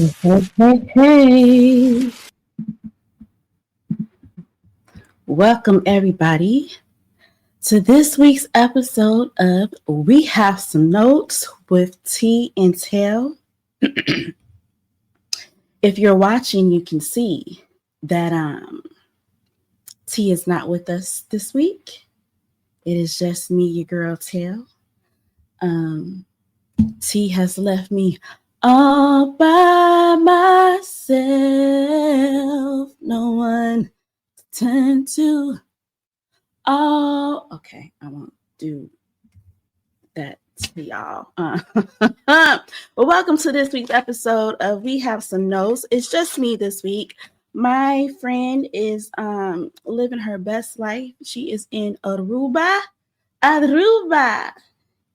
Hey. Welcome everybody to this week's episode of We Have Some Notes with T and Tail. If you're watching, you can see that T is not with us this week. It is just me, your girl Tail. T has left me all by myself. No one to turn to. Oh, okay. I won't do that to y'all. Well, welcome to this week's episode of We Have Some Notes. It's just me this week. My friend is living her best life. She is in Aruba,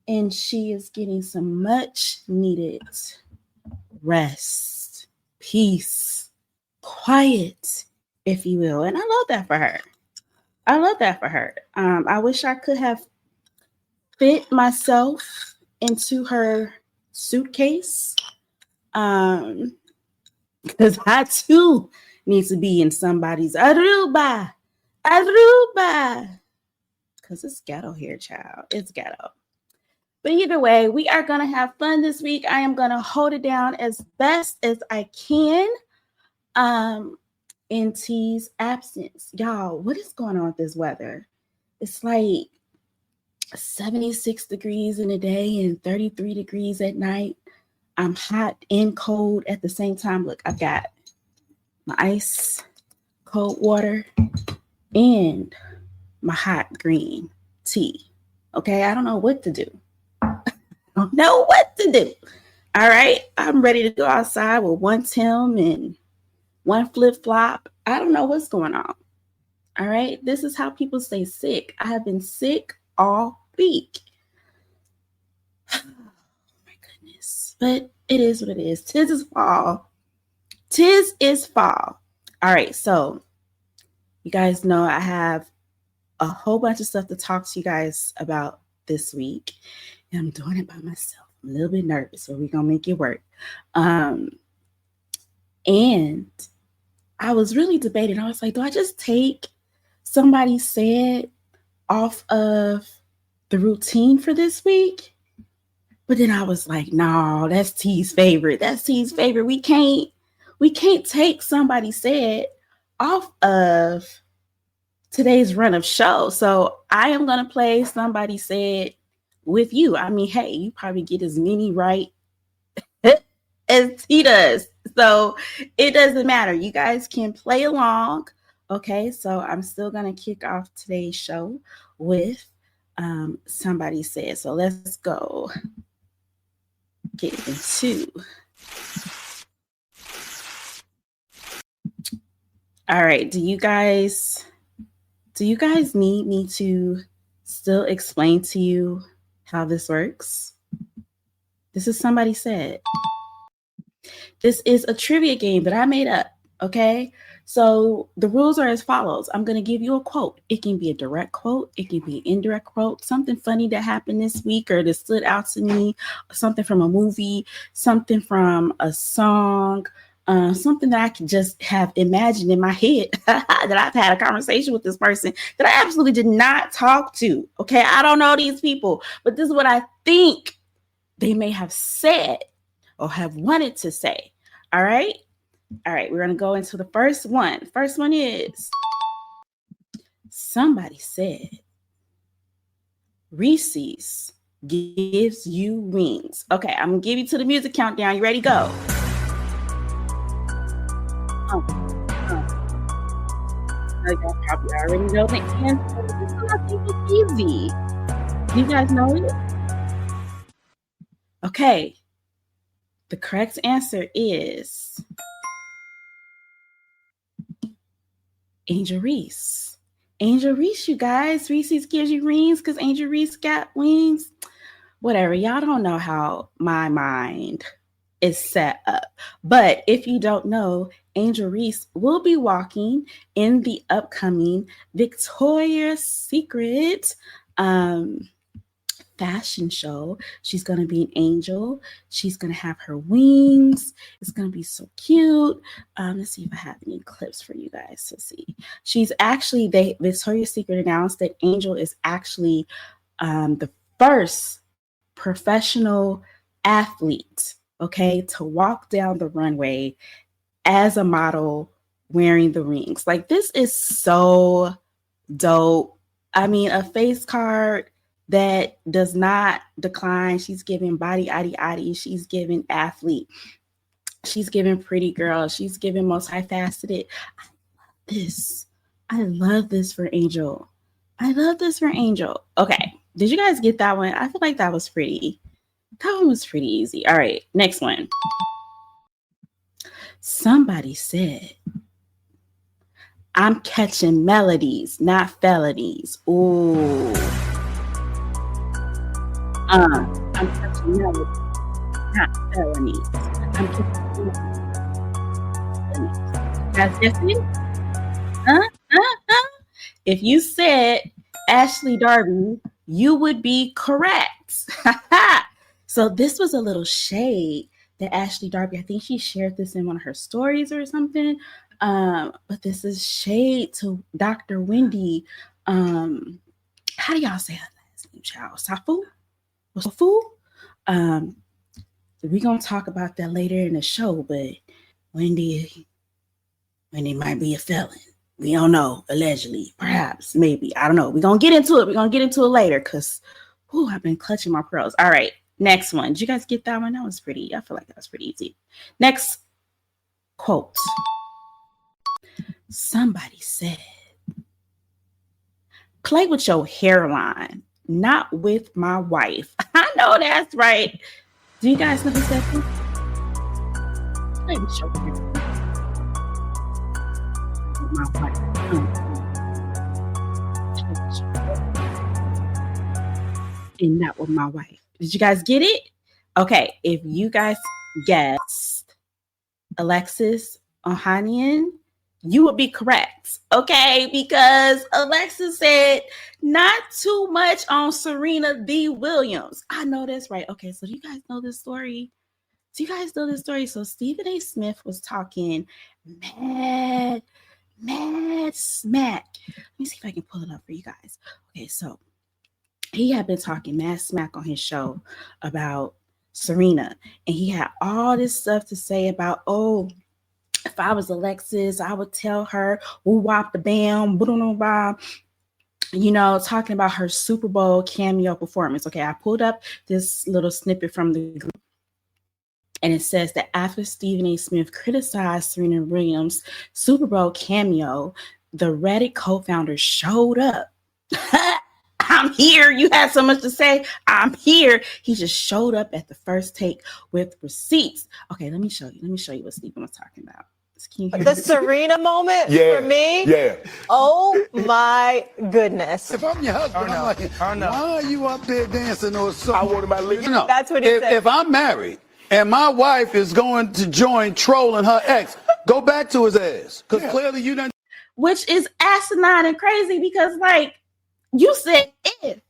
and she is getting some much needed rest, peace, quiet, if you will. And I love that for her. I wish I could have fit myself into her suitcase. Because I too need to be in somebody's Aruba. Because it's ghetto here, child. It's ghetto. But either way, we are going to have fun this week. I am going to hold it down as best as I can. In T's absence. Y'all, what is going on with this weather? It's like 76 degrees in the day and 33 degrees at night. I'm hot and cold at the same time. Look, I've got my ice, cold water, and my hot green tea. Okay, I don't know what to do. All right, I'm ready to go outside with one Tim and one flip-flop. I don't know what's going on. All right, this is how people stay sick. I have been sick all week. Oh my goodness. But it is what it is. Tis is fall. All right, so you guys know I have a whole bunch of stuff to talk to you guys about this week. And I'm doing it by myself. I'm a little bit nervous, but we're going to make it work. And I was really debating. I was like, do I just take somebody said off of the routine for this week? But then I was like, no, that's T's favorite. We can't take somebody said off of today's run of shows. So I am going to play somebody said with you. I mean, hey, you probably get as many right as he does. So it doesn't matter. You guys can play along. Okay, so I'm still going to kick off today's show with somebody said. So let's go get into. All right, do you guys need me to still explain to you how this works? This is somebody said. This is a trivia game that I made up, okay? So the rules are as follows. I'm going to give you a quote. It can be a direct quote. It can be an indirect quote. Something funny that happened this week or that stood out to me. Something from a movie. Something from a song. Something that I can just have imagined in my head that I've had a conversation with this person that I absolutely did not talk to, okay? I don't know these people, but this is what I think they may have said or have wanted to say. All right, we're going to go into the first one. The first one is, somebody said, Reese's gives you wings. Okay, I'm going to give you to the music countdown. You ready? Go. You probably already know the answer. This one I think is easy. You guys know it? Okay. The correct answer is Angel Reese. Angel Reese, you guys. Reese's gives you rings because Angel Reese got wings. Whatever. Y'all don't know how my mind is set up. But if you don't know, Angel Reese will be walking in the upcoming Victoria's Secret fashion show. She's going to be an angel. She's going to have her wings. It's going to be so cute. Let's see if I have any clips for you guys to see. She's actually, Victoria's Secret announced that Angel is actually the first professional athlete, okay, to walk down the runway as a model wearing the rings. Like, this is so dope. I mean, a face card that does not decline. She's giving body, she's giving athlete. She's giving pretty girl. She's giving multifaceted. I love this for Angel. Okay. Did you guys get that one? I feel like that was pretty. That one was pretty easy. All right. Next one. Somebody said, I'm catching melodies, not felonies. Ooh. I'm catching melodies, not felonies. I'm catching melodies. Guys, guess it? If you said Ashley Darby, you would be correct. So this was a little shade that Ashley Darby, I think she shared this in one of her stories or something. But this is shade to Dr. Wendy. How do y'all say her last name, child? Safu? We're going to talk about that later in the show, but Wendy might be a felon. We don't know, allegedly, perhaps, maybe. I don't know. We're going to get into it. We're going to get into it later because I've been clutching my pearls. All right, next one. Did you guys get that one? That was pretty. I feel like that was pretty easy. Next quote. Somebody said, play with your hairline, not with my wife. I know that's right. Do you guys know who said that? Play with your hairline. My wife. And not with my wife. Did you guys get it? Okay, if you guys guessed Alexis Ohanian, you would be correct, okay? Because Alexis said not too much on Serena D. Williams. I know that's right. Okay, so do you guys know this story? So Stephen A. Smith was talking mad smack. Let me see if I can pull it up for you guys. Okay, so he had been talking mad smack on his show about Serena, and he had all this stuff to say about, if I was Alexis, I would tell her, wop the bam, talking about her Super Bowl cameo performance. Okay, I pulled up this little snippet from the group. And it says that after Stephen A. Smith criticized Serena Williams' Super Bowl cameo, the Reddit co-founder showed up. I'm here. You had so much to say. I'm here. He just showed up at the first take with receipts. Okay, let me show you what Stephen was talking about. The Serena moment for me? Yeah. Oh my goodness. If I'm your husband, I'm like, why are you up there dancing or something? I wanted my lady. That's what he said. If I'm married and my wife is going to join trolling her ex, go back to his ass. Because clearly you done. Which is asinine and crazy because, like, you said if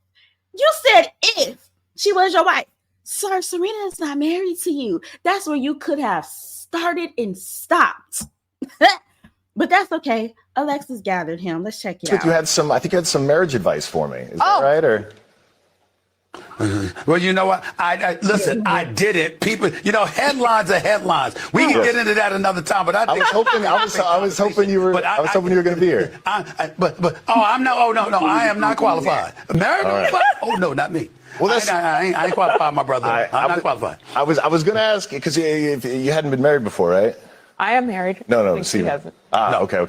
she was your wife. Sir, Serena is not married to you. That's where you could have started and stopped. But that's okay. Alexis gathered him. Let's check it out. I think you had some marriage advice for me. Is that right? Or Well, you know what? Listen, I did it. People, headlines are headlines. We can get into that another time, but I was hoping you were going to be here. I am not qualified. Married? Right. Oh no, not me. Well, I ain't qualified, my brother. I'm not qualified. I was going to ask because you hadn't been married before, right? I am married. No, see. He hasn't. No. Okay.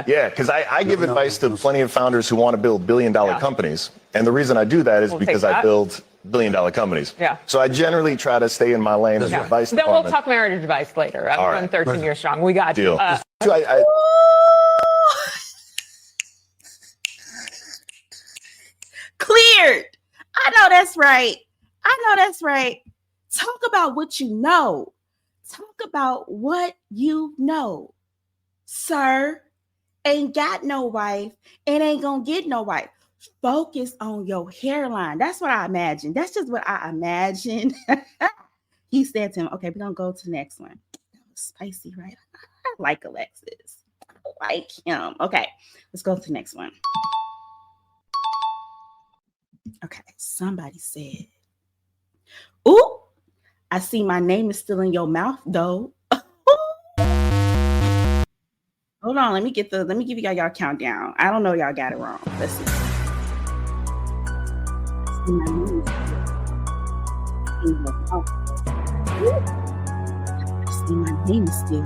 Yeah, because I give advice to plenty of founders who want to build billion-dollar companies, and the reason I do that is because I build billion-dollar companies. Yeah. So I generally try to stay in my lane as advice. Then we'll talk marriage advice later. I've run 13 years strong. We got deal. Cleared. I know that's right. Talk about what you know. Sir, ain't got no wife and ain't gonna get no wife. Focus on your hairline. That's what I imagine. That's just what I imagine. He said to him, okay, we're going to go to the next one. That was spicy, right? I like Alexis. I like him. Okay, let's go to the next one. Okay, somebody said, ooh, I see my name is still in your mouth, though. Hold on, let me give you y'all countdown. I don't know, y'all got it wrong. Let's see. I see my name is still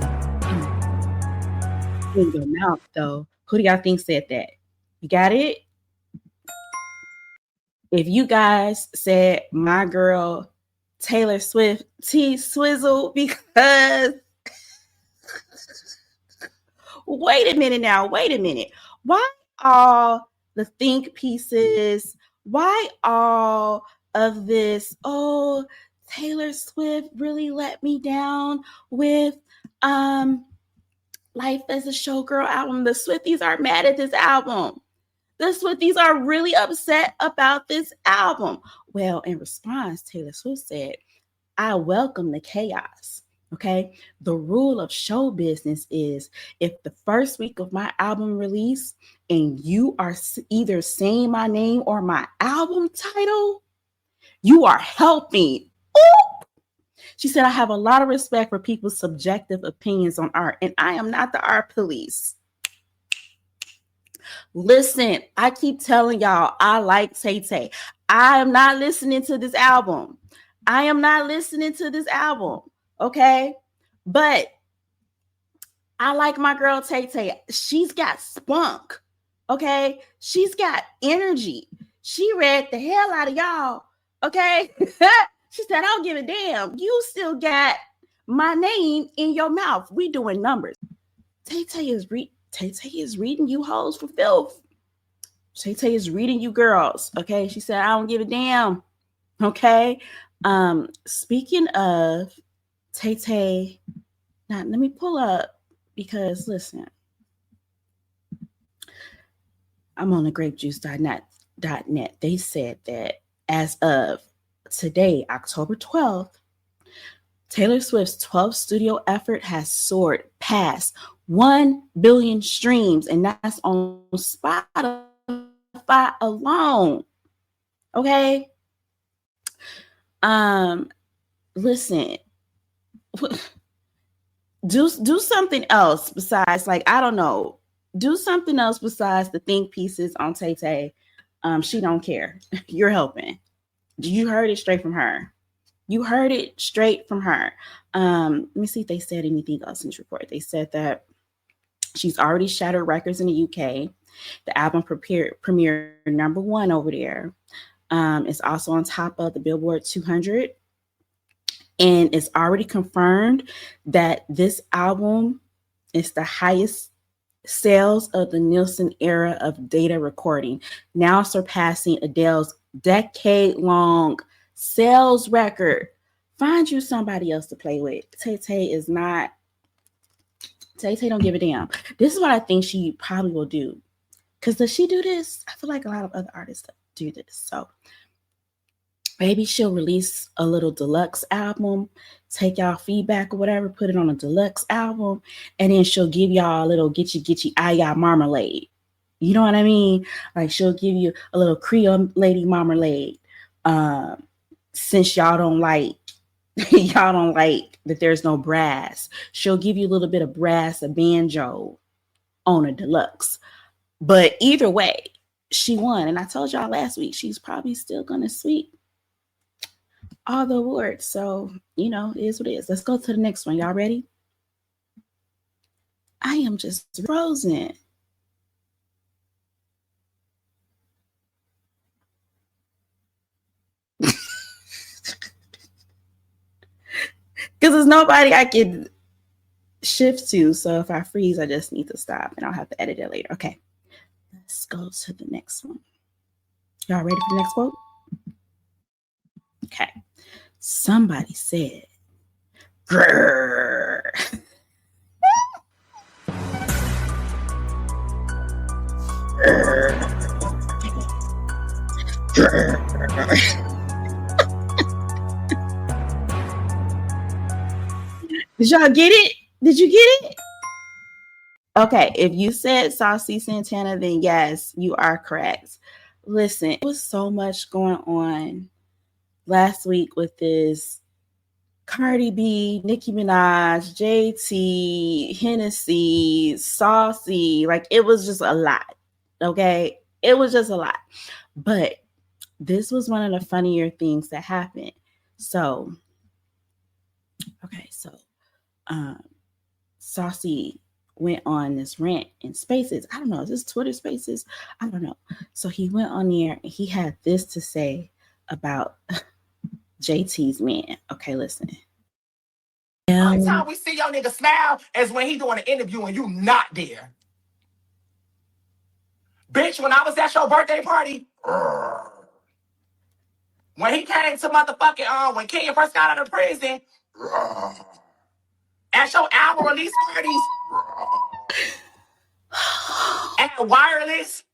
in your mouth, though. Who do y'all think said that? You got it? If you guys said my girl Taylor Swift, T Swizzle, because wait a minute. Why all the think pieces? Why all of this? Oh, Taylor Swift really let me down with Life as a Showgirl album. The Swifties are mad at this album. The Swifties are really upset about this album. Well, in response, Taylor Swift said, I welcome the chaos. Okay. The rule of show business is if the first week of my album release and you are either saying my name or my album title, you are helping. Ooh. She said, I have a lot of respect for people's subjective opinions on art, and I am not the art police. Listen, I keep telling y'all, I like Tay-Tay. I am not listening to this album. Okay, but I like my girl Tay-Tay. She's got spunk. Okay, she's got energy. She read the hell out of y'all. Okay, she said, I don't give a damn. You still got my name in your mouth. We doing numbers. Tay-Tay is reading you hoes for filth. Tay-Tay is reading you girls. Okay, she said, I don't give a damn. Okay. Speaking of Tay-Tay, now let me pull up because listen, I'm on the grapejuice.net. They said that as of today, October 12th, Taylor Swift's 12th studio effort has soared past 1 billion streams, and that's on Spotify alone. Okay. Listen, do something else besides, like, I don't know, do something else besides the think pieces on Tay-Tay. She don't care. You're helping. You heard it straight from her. Let me see if they said anything else in this report. They said that she's already shattered records in the UK. The album premiered number 1 over there. It's also on top of the Billboard 200. And it's already confirmed that this album is the highest sales of the Nielsen era of data recording, now surpassing Adele's decade-long sales record. Find you somebody else to play with. Tay-Tay don't give a damn. This is what I think she probably will do. Because does she do this? I feel like a lot of other artists do this. So maybe she'll release a little deluxe album, take y'all feedback or whatever, put it on a deluxe album, and then she'll give y'all a little getchy aya marmalade. You know what I mean? Like, she'll give you a little Creole lady marmalade. Since y'all don't like that there's no brass, she'll give you a little bit of brass, a banjo on a deluxe. But either way, she won. And I told y'all last week, she's probably still going to sweep all the awards. So, it is what it is. Let's go to the next one. Y'all ready? I am just frozen. Because there's nobody I can shift to. So if I freeze, I just need to stop and I'll have to edit it later. Okay. Let's go to the next one. Y'all ready for the next quote? Okay. Somebody said, grrr. Did y'all get it? Did you get it? Okay, if you said Saucy Santana, then yes, you are correct. Listen, there was so much going on last week with this Cardi B, Nicki Minaj, JT, Hennessy, Saucy. Like, it was just a lot. Okay? It was just a lot. But this was one of the funnier things that happened. So, Saucy went on this rant in Spaces. I don't know. Is this Twitter Spaces? I don't know. So he went on there and he had this to say about JT's man. Okay, listen. The only time we see your nigga smile is when he doing an interview and you not there. Bitch, when I was at your birthday party, when he came to motherfucking, when Kenya first got out of prison, at your album release parties, at Wireless,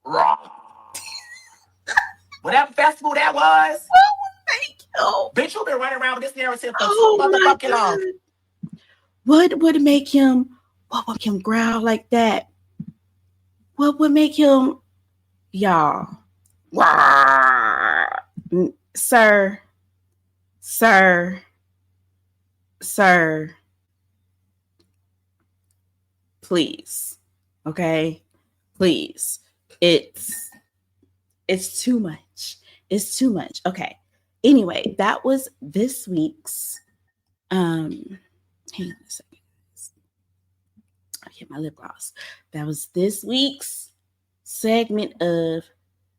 whatever festival that was. Bitch, you been running around with this narrative for so motherfucking long. What would make him growl like that? What would make him, y'all? Sir, please. Okay? Please. It's too much. It's too much. Okay. Anyway, that was this week's hang on a second. I hit my lip gloss. That was this week's segment of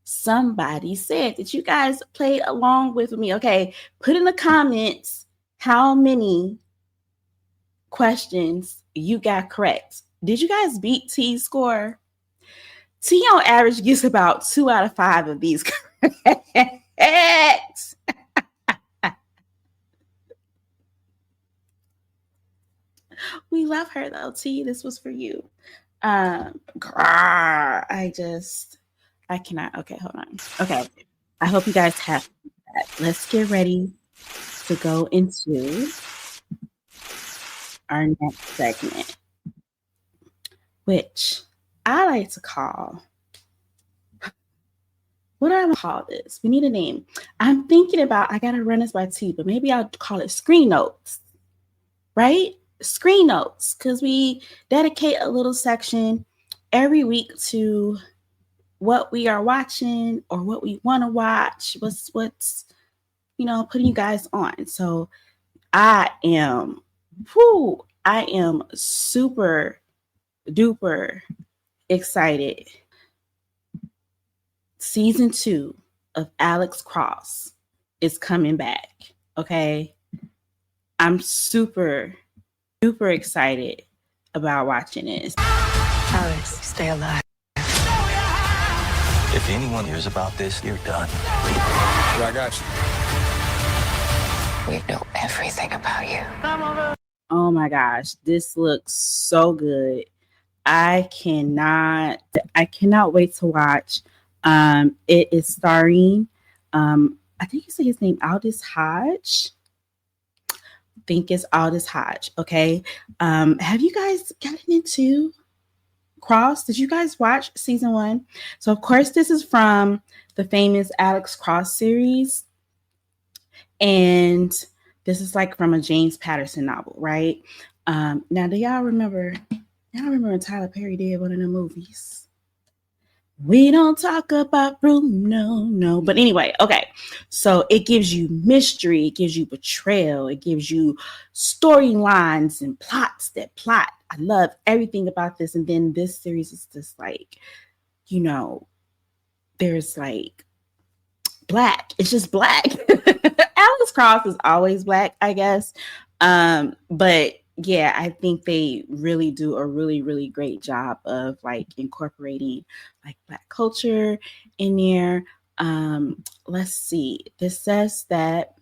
Somebody Said. Did you guys play along with me? Okay, put in the comments how many questions you got correct. Did you guys beat T's score? T on average gets about 2 out of 5 of these correct. We love her though, T. This was for you. I cannot. Okay, hold on. Okay, I hope you guys have that. Let's get ready to go into our next segment, which I like to call. What do I call this? We need a name. I'm thinking about. I gotta run this by T, but maybe I'll call it screen notes. Right? Screen notes, because we dedicate a little section every week to what we are watching or what we want to watch, what's putting you guys on. So I am super duper excited. Season 2 of Alex Cross is coming back. Okay, I'm super excited about watching this. Alex, stay alive. If anyone hears about this, you're done. I got you. We know everything about you. Oh my gosh, this looks so good. I cannot wait to watch. It is starring, I think you say his name, Aldous Hodge. Think it's Aldous Hodge. Okay. Have you guys gotten into Cross? Did you guys watch season 1? So of course this is from the famous Alex Cross series, and this is like from a James Patterson novel, right? Now do y'all remember when Tyler Perry did one of the movies? We don't talk about Bruno, no. But anyway, okay. So it gives you mystery, it gives you betrayal, it gives you storylines and plots that plot. I love everything about this. And then this series is just like, there's like black. It's just black. Alex Cross is always black, I guess. But yeah, I think they really do a really, really great job of like incorporating like black culture in there. Let's see. This says that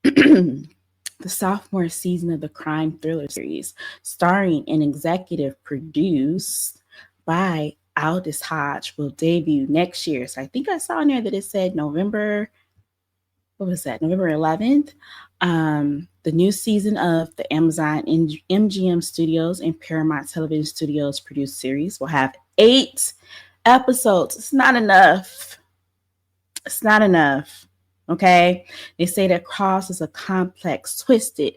the sophomore season of the crime thriller series, starring and executive produced by Aldous Hodge will debut next year. So I think I saw in there that it said November 11th. The new season of the Amazon MGM Studios and Paramount Television Studios produced series will have 8 episodes. It's not enough. It's not enough. Okay. They say that Cross is a complex, twisted,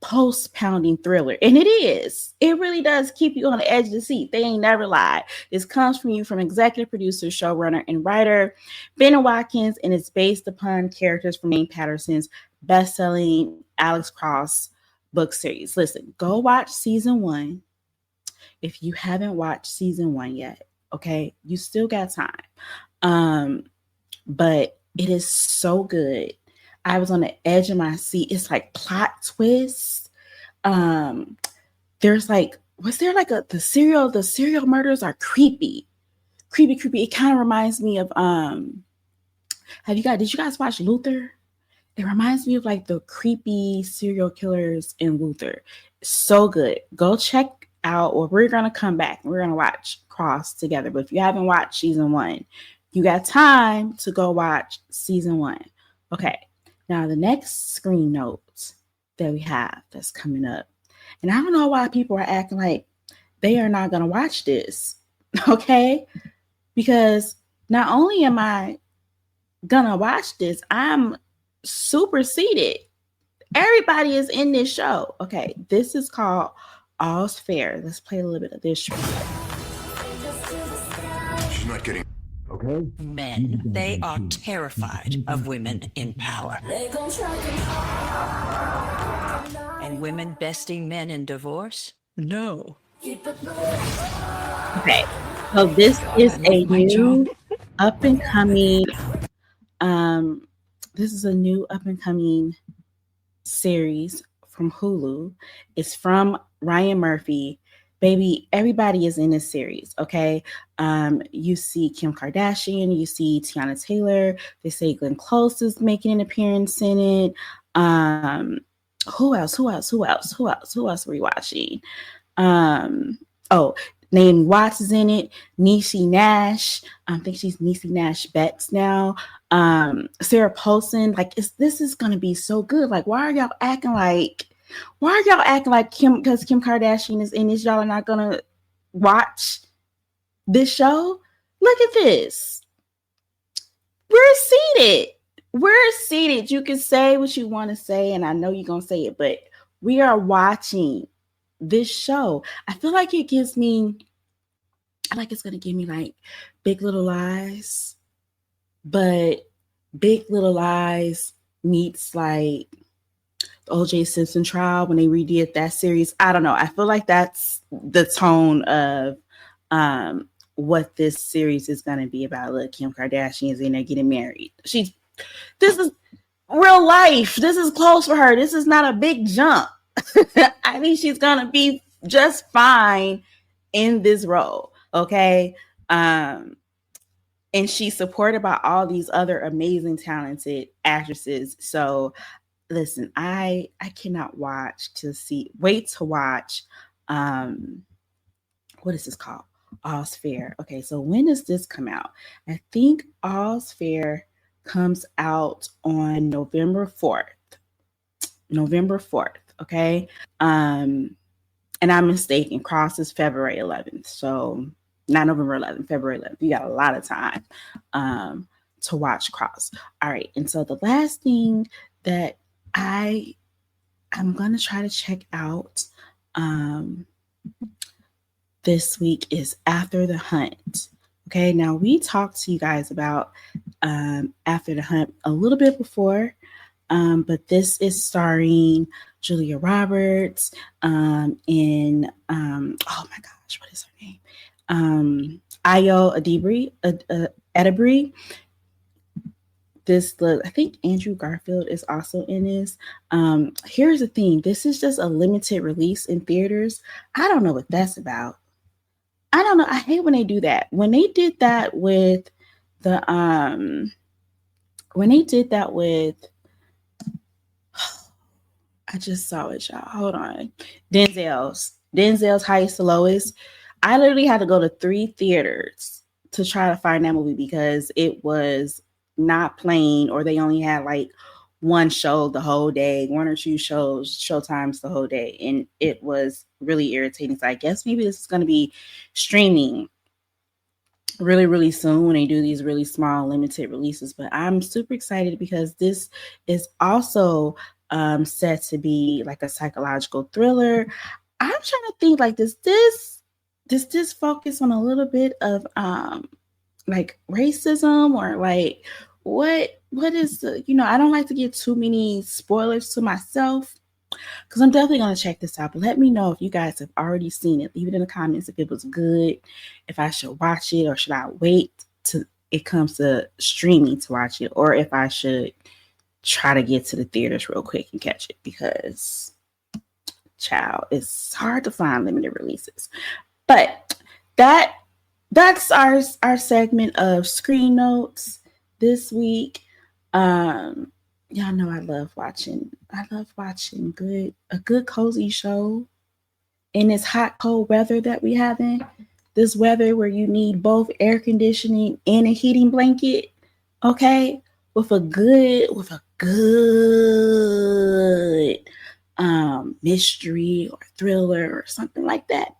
post-pounding thriller. And it is. It really does keep you on the edge of the seat. They ain't never lied. This comes from executive producer, showrunner, and writer Ben Watkins, and it's based upon characters from Jane Patterson's best-selling Alex Cross book series. Listen, go watch season 1 if you haven't watched season 1 yet. Okay, you still got time. But it is so good. I was on the edge of my seat. It's like plot twists. There's like, the serial murders are creepy. It kind of reminds me of did you guys watch Luther? It reminds me of like the creepy serial killers in Luther. So good. Go check out, or we're gonna come back and we're gonna watch Cross together. But if you haven't watched season 1, you got time to go watch season 1. Okay. Now the next screen note that we have that's coming up, and I don't know why people are acting like they are not gonna watch this. Okay. Because not only am I gonna watch this, I'm superseded. Everybody is in this show. Okay, this is called All's Fair. Let's play a little bit of this show. She's not getting. Okay. Men, they are terrified of women in power. And women besting men in divorce? No. Okay, so this is a new up and coming. This is a new up and coming series from Hulu. It's from Ryan Murphy. Baby, everybody is in this series, okay? You see Kim Kardashian, you see Tiana Taylor. They say Glenn Close is making an appearance in it. Who else are we watching? Naomi Watts is in it. Niecy Nash. I think she's Niecy Nash Betts now. Sarah Paulson. Like, this is gonna be so good. Like, why are y'all acting like Kim, because Kim Kardashian is in this, y'all are not gonna watch this show? Look at this. We're seated. You can say what you want to say, and I know you're gonna say it, but we are watching this show. I feel like it's gonna give me like Big Little Lies, but Big Little Lies meets like the O.J. Simpson trial when they redid that series. I don't know. I feel like that's the tone of what this series is gonna be about. Look, Kim Kardashian is in there getting married. This is real life. This is close for her. This is not a big jump. I think she's gonna be just fine in this role, okay? And she's supported by all these other amazing, talented actresses. So, listen, I cannot wait to watch. What is this called? All's Fair. Okay, so when does this come out? I think All's Fair comes out on November 4th. Okay. And I'm mistaken. Cross is February 11th. So not November 11th, February 11th. You got a lot of time to watch Cross. All right. And so the last thing that I'm going to try to check out this week is After the Hunt. Okay. Now we talked to you guys about After the Hunt a little bit before. But this is starring Julia Roberts in oh my gosh, what is her name? Ayo Edebiri. I think Andrew Garfield is also in this. Here's the thing. This is just a limited release in theaters. I don't know what that's about. I don't know. I hate when they do that. When they did that with I just saw it, y'all. Hold on. Denzel's Highest to Lowest. I literally had to go to 3 theaters to try to find that movie because it was not playing, or they only had like one show the whole day, 1 or 2 showtimes the whole day. And it was really irritating. So I guess maybe this is going to be streaming really, really soon when they do these really small limited releases. But I'm super excited because this is also set to be like a psychological thriller. I'm trying to think, like, does this focus on a little bit of like racism, or like what is the, I don't like to give too many spoilers to myself, because I'm definitely going to check this out. But let me know if you guys have already seen it. Leave it in the comments if it was good, if I should watch it, or should I wait till it comes to streaming to watch it, or if I should try to get to the theaters real quick and catch it, because child, it's hard to find limited releases. But that's our segment of screen notes this week. Y'all know I love watching a good cozy show in this hot, cold weather that we having. This weather where you need both air conditioning and a heating blanket, okay? With a good mystery or thriller or something like that.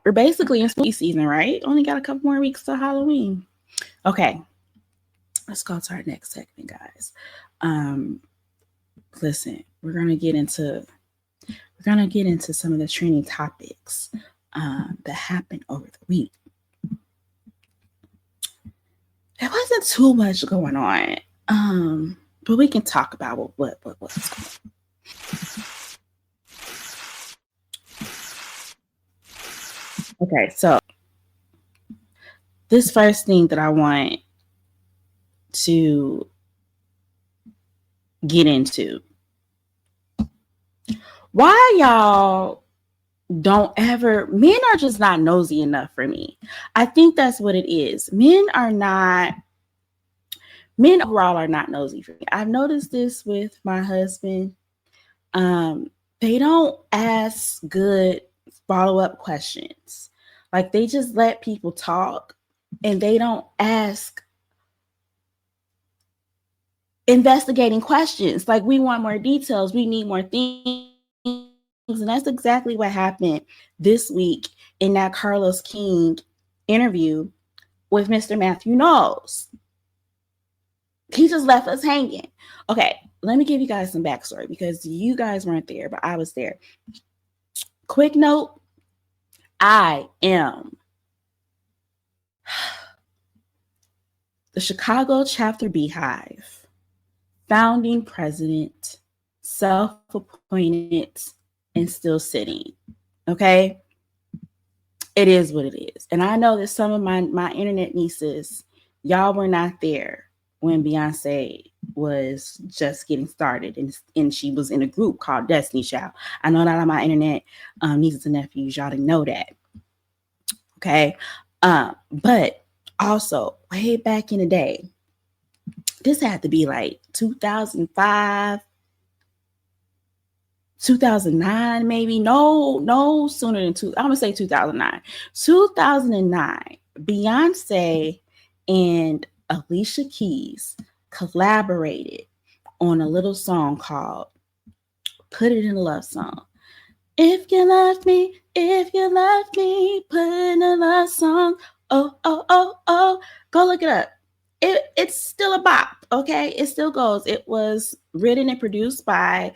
We're basically in spooky season, right? Only got a couple more weeks till Halloween. Okay. Let's go to our next segment, guys. Listen, we're gonna get into some of the trending topics that happened over the week. There wasn't too much going on, but we can talk about what was going on. Okay, so this first thing that I want to get into, why y'all don't ever, men are just not nosy enough for me. I think that's what it is. Men overall are not nosy for me. I've noticed this with my husband. They don't ask good follow-up questions. Like, they just let people talk and they don't ask investigating questions. Like, we want more details, we need more things. And that's exactly what happened this week in that Carlos King interview with Mr. Mathew Knowles. He just left us hanging. Okay, let me give you guys some backstory because you guys weren't there, but I was there. Quick note, I am the Chicago chapter Beehive founding president, self-appointed, and still sitting. Okay? It is what it is. And I know that some of my internet nieces, y'all were not there when Beyoncé was just getting started, and she was in a group called Destiny Child. I know a lot of my internet nieces and nephews, y'all didn't know that. Okay? But also, way back in the day, this had to be like 2005, 2009, maybe. No sooner than I'm going to say 2009. 2009, Beyoncé and Alicia Keys collaborated on a little song called Put It in a Love Song. If you love me, put in a love song. Oh, go look it up. It's still a bop, okay? It still goes. It was written and produced by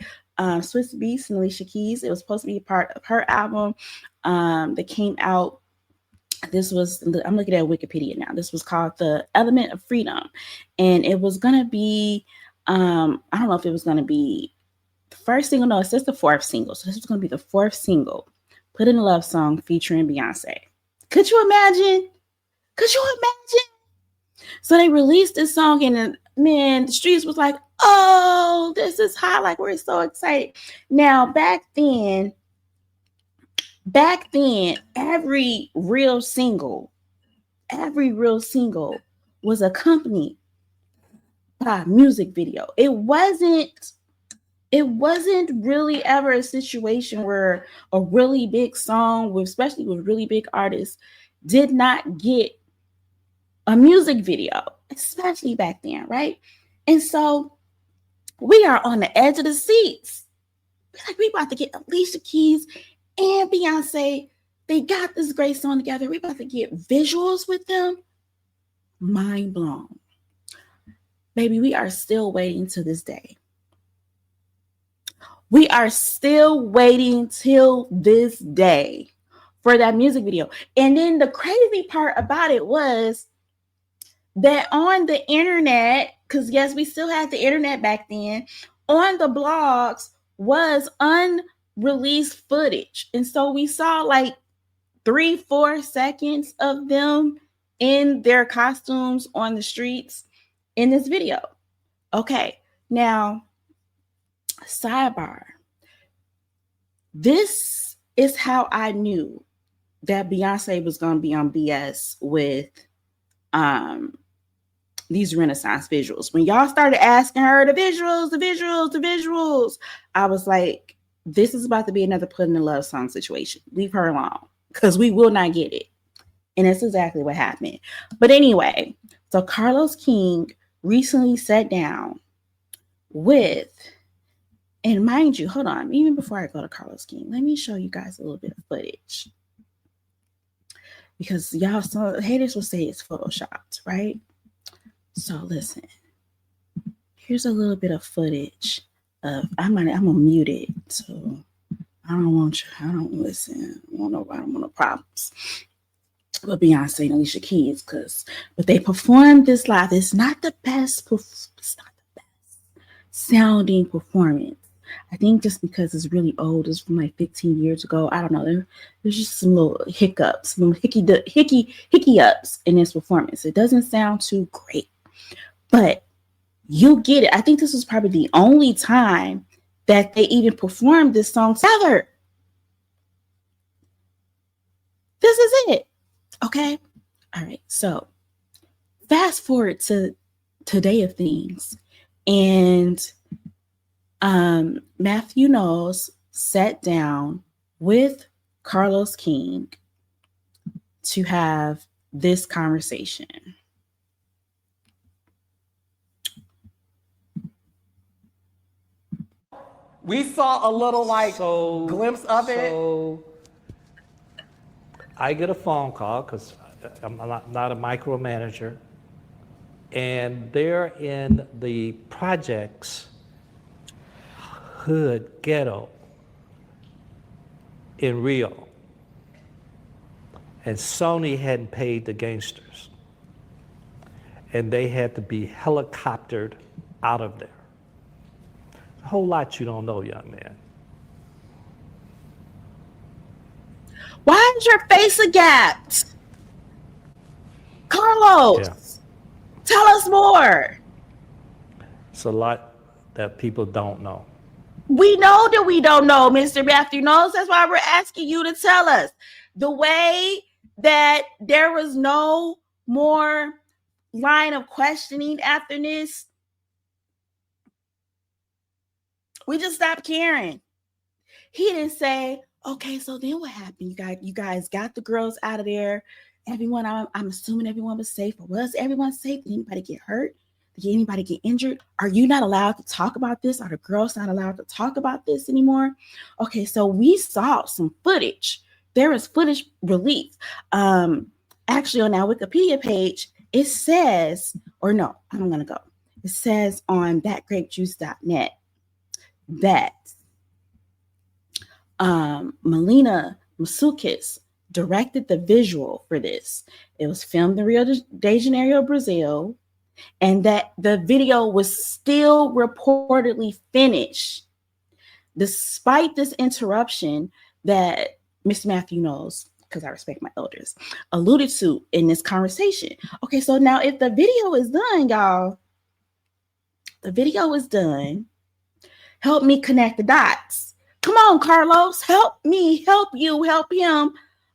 Swiss Beats and Alicia Keys. It was supposed to be a part of her album that came out. This was, I'm looking at Wikipedia now. This was called The Element of Freedom. And it was going to be, I don't know if it was going to be the first single. No, it's just the 4th single. So this was going to be the 4th single, Put in a Love Song featuring Beyonce. Could you imagine? So they released this song, and man, the streets was like, oh, this is hot. Like, we're so excited. Now, back then, every real single was accompanied by a music video. It wasn't It wasn't really ever a situation where a really big song, especially with really big artists, did not get a music video, especially back then, right? And so we are on the edge of the seats. Like, we about to get Alicia Keys and Beyonce. They got this great song together. We about to get visuals with them. Mind blown. Baby, we are still waiting to this day. We are still waiting till this day for that music video. And then the crazy part about it was that on the internet, because yes, we still had the internet back then, on the blogs was unreleased footage. And so we saw like 3-4 seconds of them in their costumes on the streets in this video. Okay, now, sidebar. This is how I knew that Beyonce was going to be on BS with these Renaissance visuals. When y'all started asking her the visuals, I was like, this is about to be another Put in a Love song situation. Leave her alone, because we will not get it. And that's exactly what happened. But anyway, so Carlos King recently sat down with, and mind you, hold on, even before I go to Carlos King, let me show you guys a little bit of footage. Because y'all, some haters will say it's photoshopped, right? So listen, here's a little bit of footage of, I'm gonna mute it, so I don't want no problems with Beyonce and Alicia Keys, but they performed this live. It's not the best sounding performance. I think just because it's really old, it's from like 15 years ago. I don't know. There's just some little hiccups, some hickey ups in this performance. It doesn't sound too great, but you get it. I think this was probably the only time that they even performed this song together. This is it. Okay. All right. So fast forward to today of things, and Mathew Knowles sat down with Carlos King to have this conversation. We saw a little glimpse of it. So I get a phone call, because I'm not a micromanager, and they're in the projects hood ghetto in Rio, and Sony hadn't paid the gangsters, and they had to be helicoptered out of there. A whole lot you don't know, young man. Why is your face agapped? Carlos, yeah. Tell us more. It's a lot that people don't know. We know that we don't know, Mr. Mathew Knowles. That's why we're asking you to tell us. The way that there was no more line of questioning after this, we just stopped caring. He didn't say, okay, so then what happened? You guys got the girls out of there. Everyone, I'm assuming everyone was safe. Or was everyone safe? Did anybody get hurt? Did anybody get injured? Are you not allowed to talk about this? Are the girls not allowed to talk about this anymore? Okay, so we saw some footage. There is footage released. Actually, on our Wikipedia page, it says, or no, I'm going to go. It says on thatgrapejuice.net that Melina Masukis directed the visual for this. It was filmed in Rio de Janeiro, Brazil, and that the video was still reportedly finished despite this interruption that Mr. Mathew Knowles, because I respect my elders, alluded to in this conversation. Okay, so now if the video is done, y'all, the video is done. Help me connect the dots. Come on, Carlos, help me, help you, help him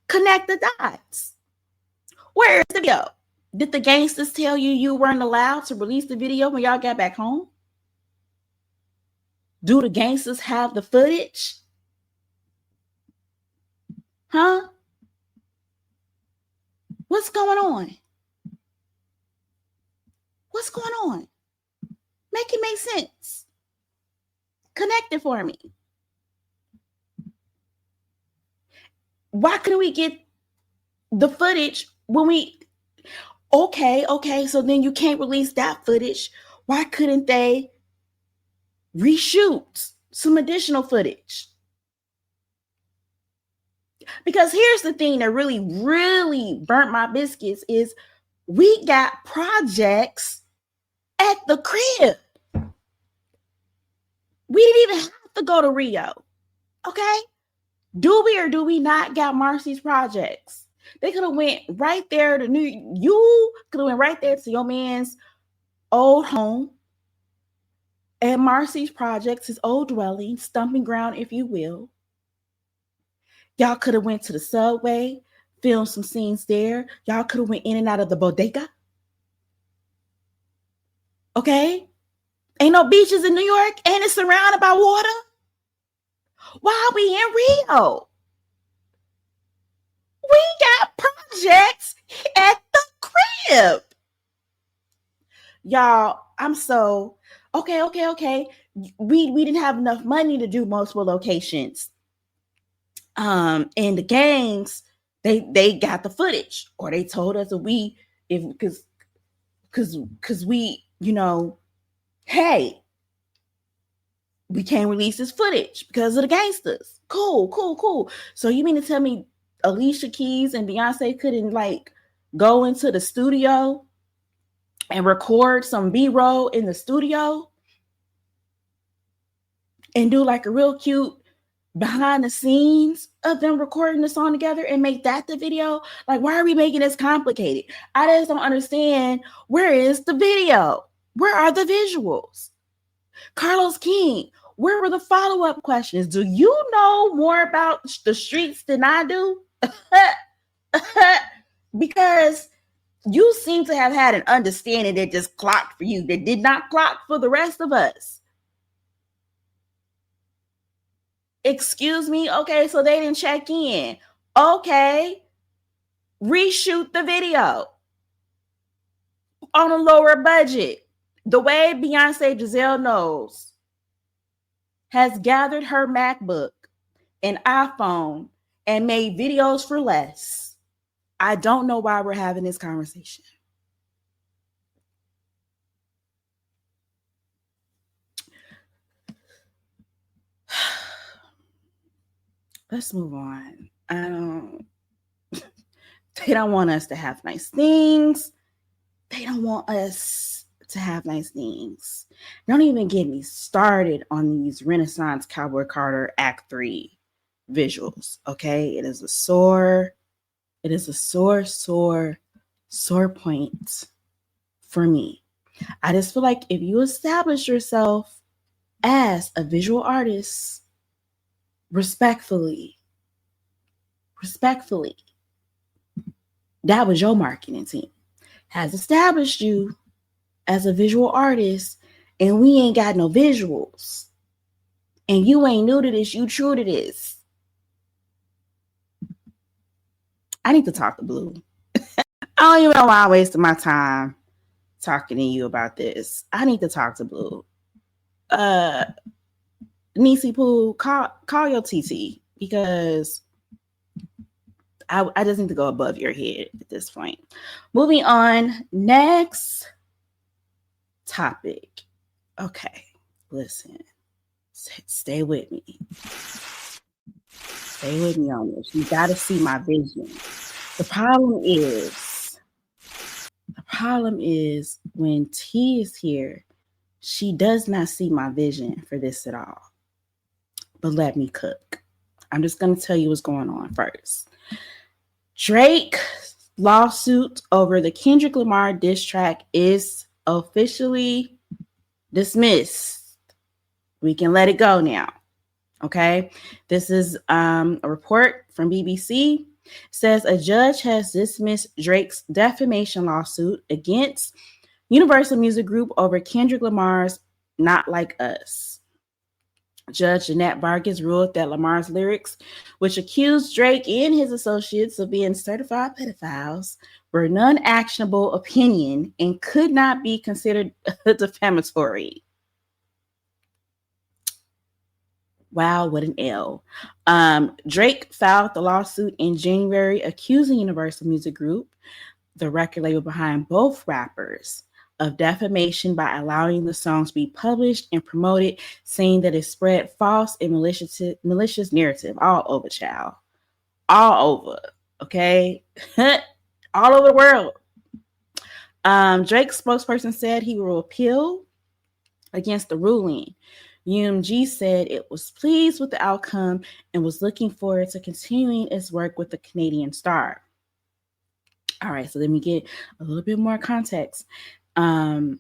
connect the dots. Where is the video? Did the gangsters tell you weren't allowed to release the video when y'all got back home? Do the gangsters have the footage? Huh? What's going on? What's going on? Make it make sense. Connect it for me. Why couldn't we get the footage when we... Okay, so then you can't release that footage. Why couldn't they reshoot some additional footage? Because here's the thing that really, really burnt my biscuits is we got projects at the crib. We didn't even have to go to Rio. Okay? Do we or do we not got Marcy's projects? They could have went right there to you could have went right there to your man's old home at Marcy's projects, his old dwelling, stumping ground, if you will. Y'all could have went to the subway, filmed some scenes there. Y'all could have went in and out of the bodega. Okay? Ain't no beaches in New York, and it's surrounded by water. Why are we in Rio? We got projects at the crib. Y'all, I'm so... Okay. We didn't have enough money to do multiple locations. And the gangs, they got the footage, or they told us that because we, hey, we can't release this footage because of the gangsters. Cool. So you mean to tell me Alicia Keys and Beyonce couldn't go into the studio and record some B-roll in the studio and do a real cute behind the scenes of them recording the song together and make that the video? Why are we making this complicated? I just don't understand. Where is the video? Where are the visuals? Carlos King, where were the follow-up questions? Do you know more about the streets than I do? Because you seem to have had an understanding that just clocked for you, that did not clock for the rest of us. Excuse me? Okay, so they didn't check in. Okay, reshoot the video on a lower budget. The way Beyonce Giselle Knowles has gathered her MacBook and iPhone and made videos for less, I don't know why we're having this conversation. Let's move on. They don't want us to have nice things. They don't want us to have nice things. Don't even get me started on these Renaissance Cowboy Carter Act 3 visuals, okay? It is a sore point for me. I just feel like if you establish yourself as a visual artist, respectfully, that was your marketing team, has established you as a visual artist, and we ain't got no visuals, and you ain't new to this, you true to this. I need to talk to Blue. I don't even know why I wasted my time talking to you about this. I need to talk to Blue. Niecy Pooh, call your TT, because I just need to go above your head at this point. Moving on, next topic. Okay, listen, stay with me. Stay with me on this. You got to see my vision. The problem is when T is here, she does not see my vision for this at all. But let me cook. I'm just going to tell you what's going on first. Drake lawsuit over the Kendrick Lamar diss track is officially dismissed. We can let it go now. Okay. This is a report from BBC. It says a judge has dismissed Drake's defamation lawsuit against Universal Music Group over Kendrick Lamar's Not Like Us. Judge Jeanette Vargas ruled that Lamar's lyrics, which accused Drake and his associates of being certified pedophiles, were non-actionable opinion and could not be considered defamatory. Wow, what an L. Drake filed the lawsuit in January accusing Universal Music Group, the record label behind both rappers, of defamation by allowing the songs to be published and promoted, saying that it spread false and malicious narrative all over, child. All over, okay? All over the world. Drake's spokesperson said he will appeal against the ruling. UMG said it was pleased with the outcome and was looking forward to continuing its work with the Canadian star. All right, so let me get a little bit more context. In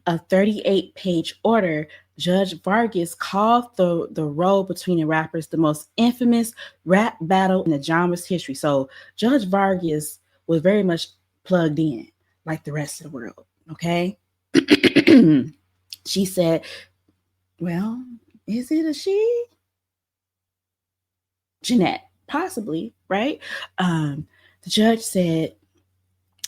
a 38-page order, Judge Vargas called the row between the rappers the most infamous rap battle in the genre's history. So Judge Vargas was very much plugged in, like the rest of the world, okay? She said, well, is it a she? Jeanette, possibly, right? The judge said,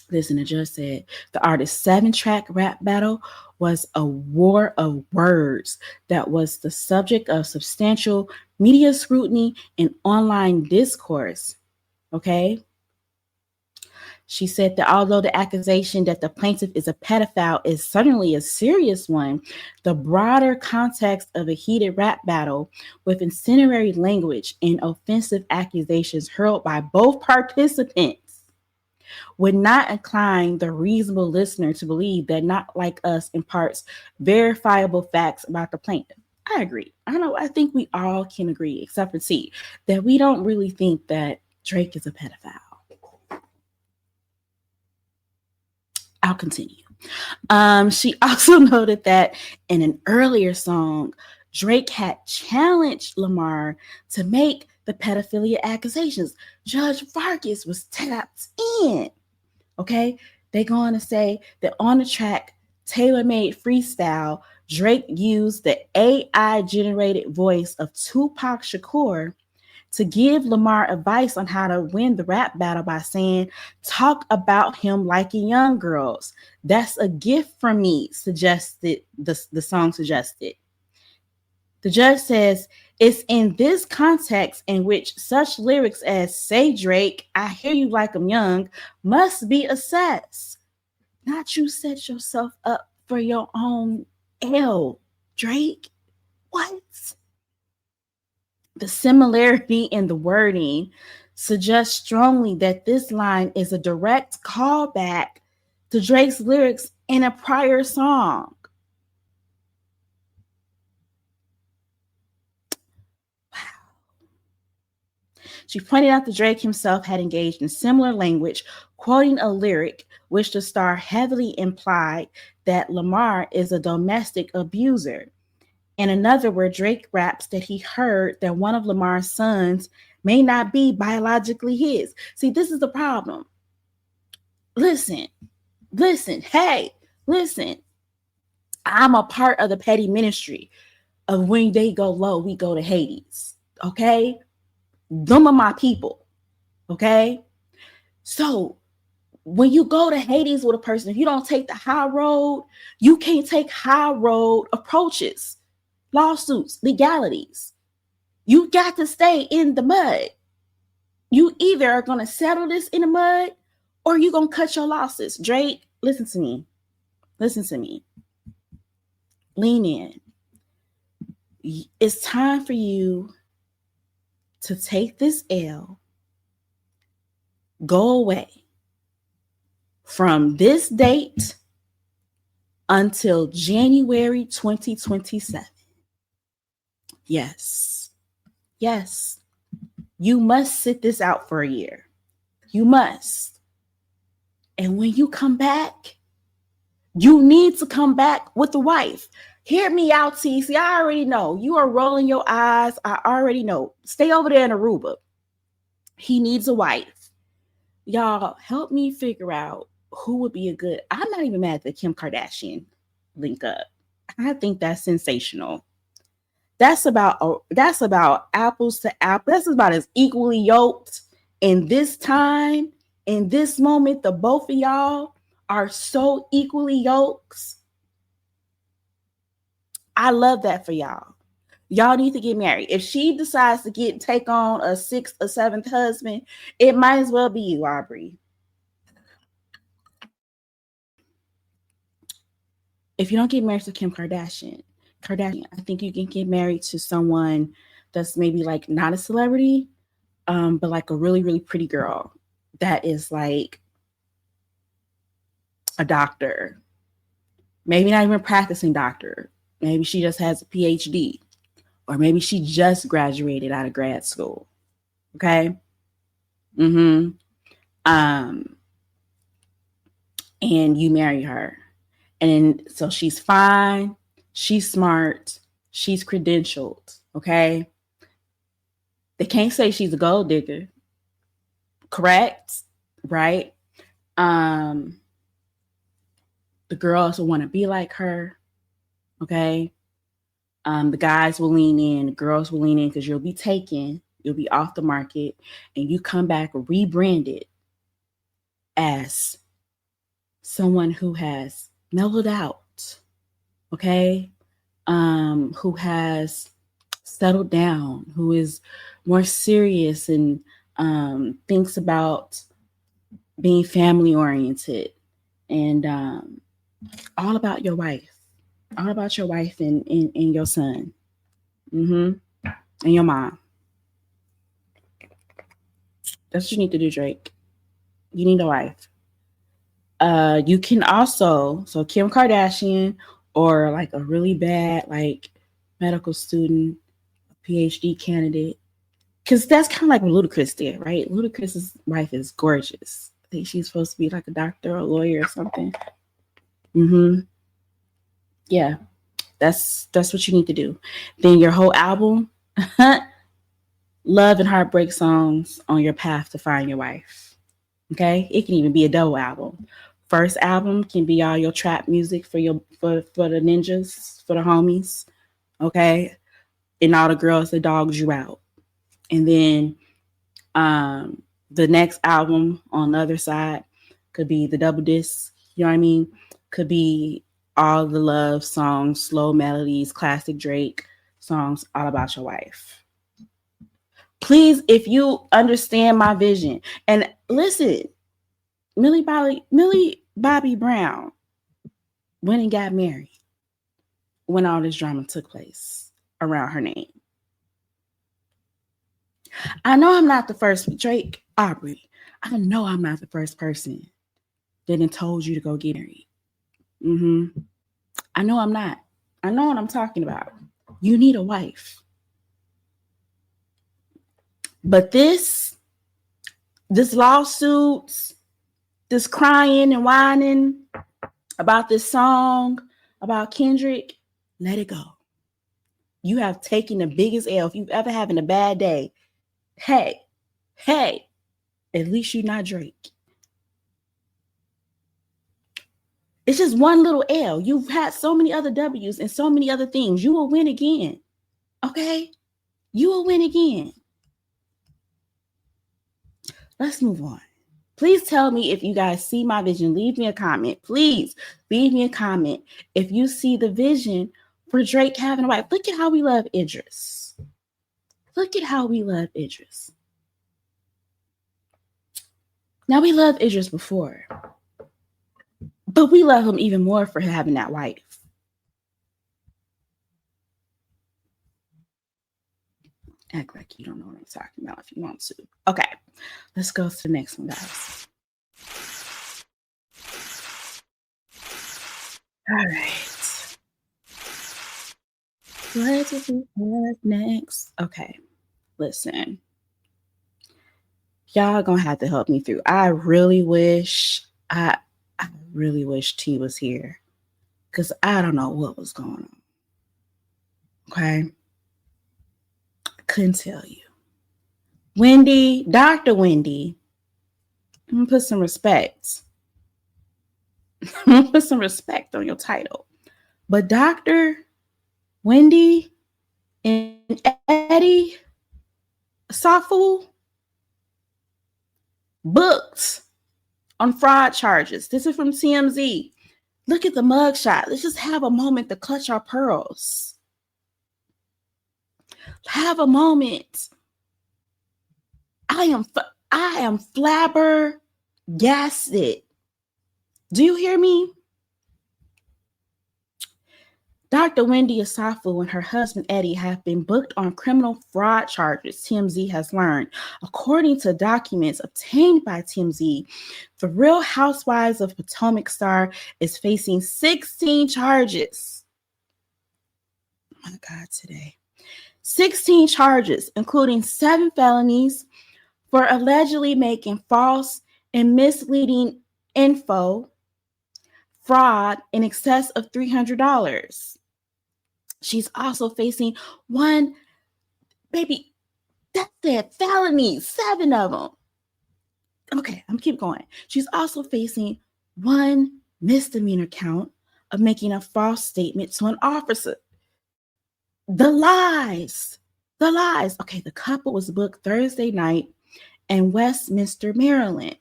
the artist's 7-track rap battle was a war of words that was the subject of substantial media scrutiny and online discourse. Okay? She said that although the accusation that the plaintiff is a pedophile is certainly a serious one, the broader context of a heated rap battle with incendiary language and offensive accusations hurled by both participants would not incline the reasonable listener to believe that Not Like Us imparts verifiable facts about the plaintiff. I agree. I think we all can agree, except for T, that we don't really think that Drake is a pedophile. I'll continue. She also noted that in an earlier song, Drake had challenged Lamar to make the pedophilia accusations. Judge Vargas was tapped in. Okay, they go on to say that on the track Tailor-Made Freestyle, Drake used the AI-generated voice of Tupac Shakur to give Lamar advice on how to win the rap battle by saying, "Talk about him liking young girls. That's a gift from me," suggested the song suggested. The judge says, it's in this context in which such lyrics as "Say Drake, I hear you like I'm young" must be assessed. Not you set yourself up for your own L, Drake. What? The similarity in the wording suggests strongly that this line is a direct callback to Drake's lyrics in a prior song. She pointed out that Drake himself had engaged in similar language, quoting a lyric which the star heavily implied that Lamar is a domestic abuser. And another where Drake raps that he heard that one of Lamar's sons may not be biologically his. See, this is the problem. Listen. Hey, listen. I'm a part of the petty ministry of when they go low, we go to Hades. Okay? Them are my people, okay? So when you go to Hades with a person, if you don't take the high road, you can't take high road approaches, lawsuits, legalities. You got to stay in the mud. You either are going to settle this in the mud or you're going to cut your losses. Drake, listen to me. Lean in. It's time for you to take this L, go away from this date until January 2027. Yes. You must sit this out for a year. You must. And when you come back, you need to come back with a wife. Hear me out, T. See, I already know. You are rolling your eyes. I already know. Stay over there in Aruba. He needs a wife. Y'all, help me figure out who would be a good... I'm not even mad at the Kim Kardashian link up. I think that's sensational. That's about apples to apples. That's about as equally yoked in this time, in this moment. The both of y'all are so equally yoked. I love that for y'all. Y'all need to get married. If she decides to take on a 6th or 7th husband, it might as well be you, Aubrey. If you don't get married to Kim Kardashian, I think you can get married to someone that's maybe like not a celebrity, but like a really, really pretty girl that is like a doctor. Maybe not even a practicing doctor. Maybe she just has a PhD, or maybe she just graduated out of grad school. Okay. And you marry her. And so she's fine, she's smart, she's credentialed, okay? They can't say she's a gold digger, correct? Right? The girls will want to be like her, okay? The guys will lean in, the girls will lean in because you'll be taken, you'll be off the market, and you come back rebranded as someone who has mellowed out, okay? Who has settled down, who is more serious and thinks about being family oriented, and all about your wife and your son, and your mom. That's what you need to do, Drake. You need a wife. You can also, so Kim Kardashian, or like a really bad like medical student, PhD candidate, because that's kind of like what Ludacris did, right? Ludacris's wife is gorgeous. I think she's supposed to be like a doctor or a lawyer or something. Yeah, that's what you need to do. Then your whole album, love and heartbreak songs on your path to find your wife. Okay, it can even be a double album. First album can be all your trap music for the ninjas, for the homies, okay, and all the girls that dogs you out. And then the next album on the other side could be the double disc, you know what I mean? Could be all the love songs, slow melodies, classic Drake songs, all about your wife. Please, if you understand my vision, and listen, Millie Bobby Brown went and got married when all this drama took place around her name. I know I'm not the first, Drake, Aubrey, I know I'm not the first person that done told you to go get married. I know I'm not. I know what I'm talking about. You need a wife. But this lawsuits, this crying and whining about this song, about Kendrick, let it go. You have taken the biggest L. If you've ever having a bad day, hey, at least you're not Drake. It's just one little L. You've had so many other W's and so many other things. You will win again. Okay? You will win again. Let's move on. Please tell me if you guys see my vision. Leave me a comment. Please leave me a comment if you see the vision for Drake having a wife. Look at how we love Idris. Look at how we love Idris. Now, we loved Idris before, but we love him even more for having that wife. Act like you don't know what I'm talking about if you want to. Okay, let's go to the next one, guys. All right. What do we have next? Okay, listen. Y'all gonna have to help me through. I really wish T was here, because I don't know what was going on. Okay. I couldn't tell you. Wendy, Dr. Wendy, I'm gonna put some respect. I'm gonna put some respect on your title. But Dr. Wendy, And Eddie Osefo booked on fraud charges. This is from TMZ. Look at the mugshot. Let's just have a moment to clutch our pearls. Have a moment. I am flabbergasted. Do you hear me? Dr. Wendy Osefo and her husband Eddie have been booked on criminal fraud charges, TMZ has learned. According to documents obtained by TMZ, the Real Housewives of Potomac star is facing 16 charges. Oh my God, today. 16 charges, including 7 felonies for allegedly making false and misleading info, fraud in excess of $300. She's also facing one, baby, that's that felonies, 7 of them. Okay, I'm keep going. She's also facing one misdemeanor count of making a false statement to an officer. The lies. Okay, the couple was booked Thursday night in Westminster, Maryland.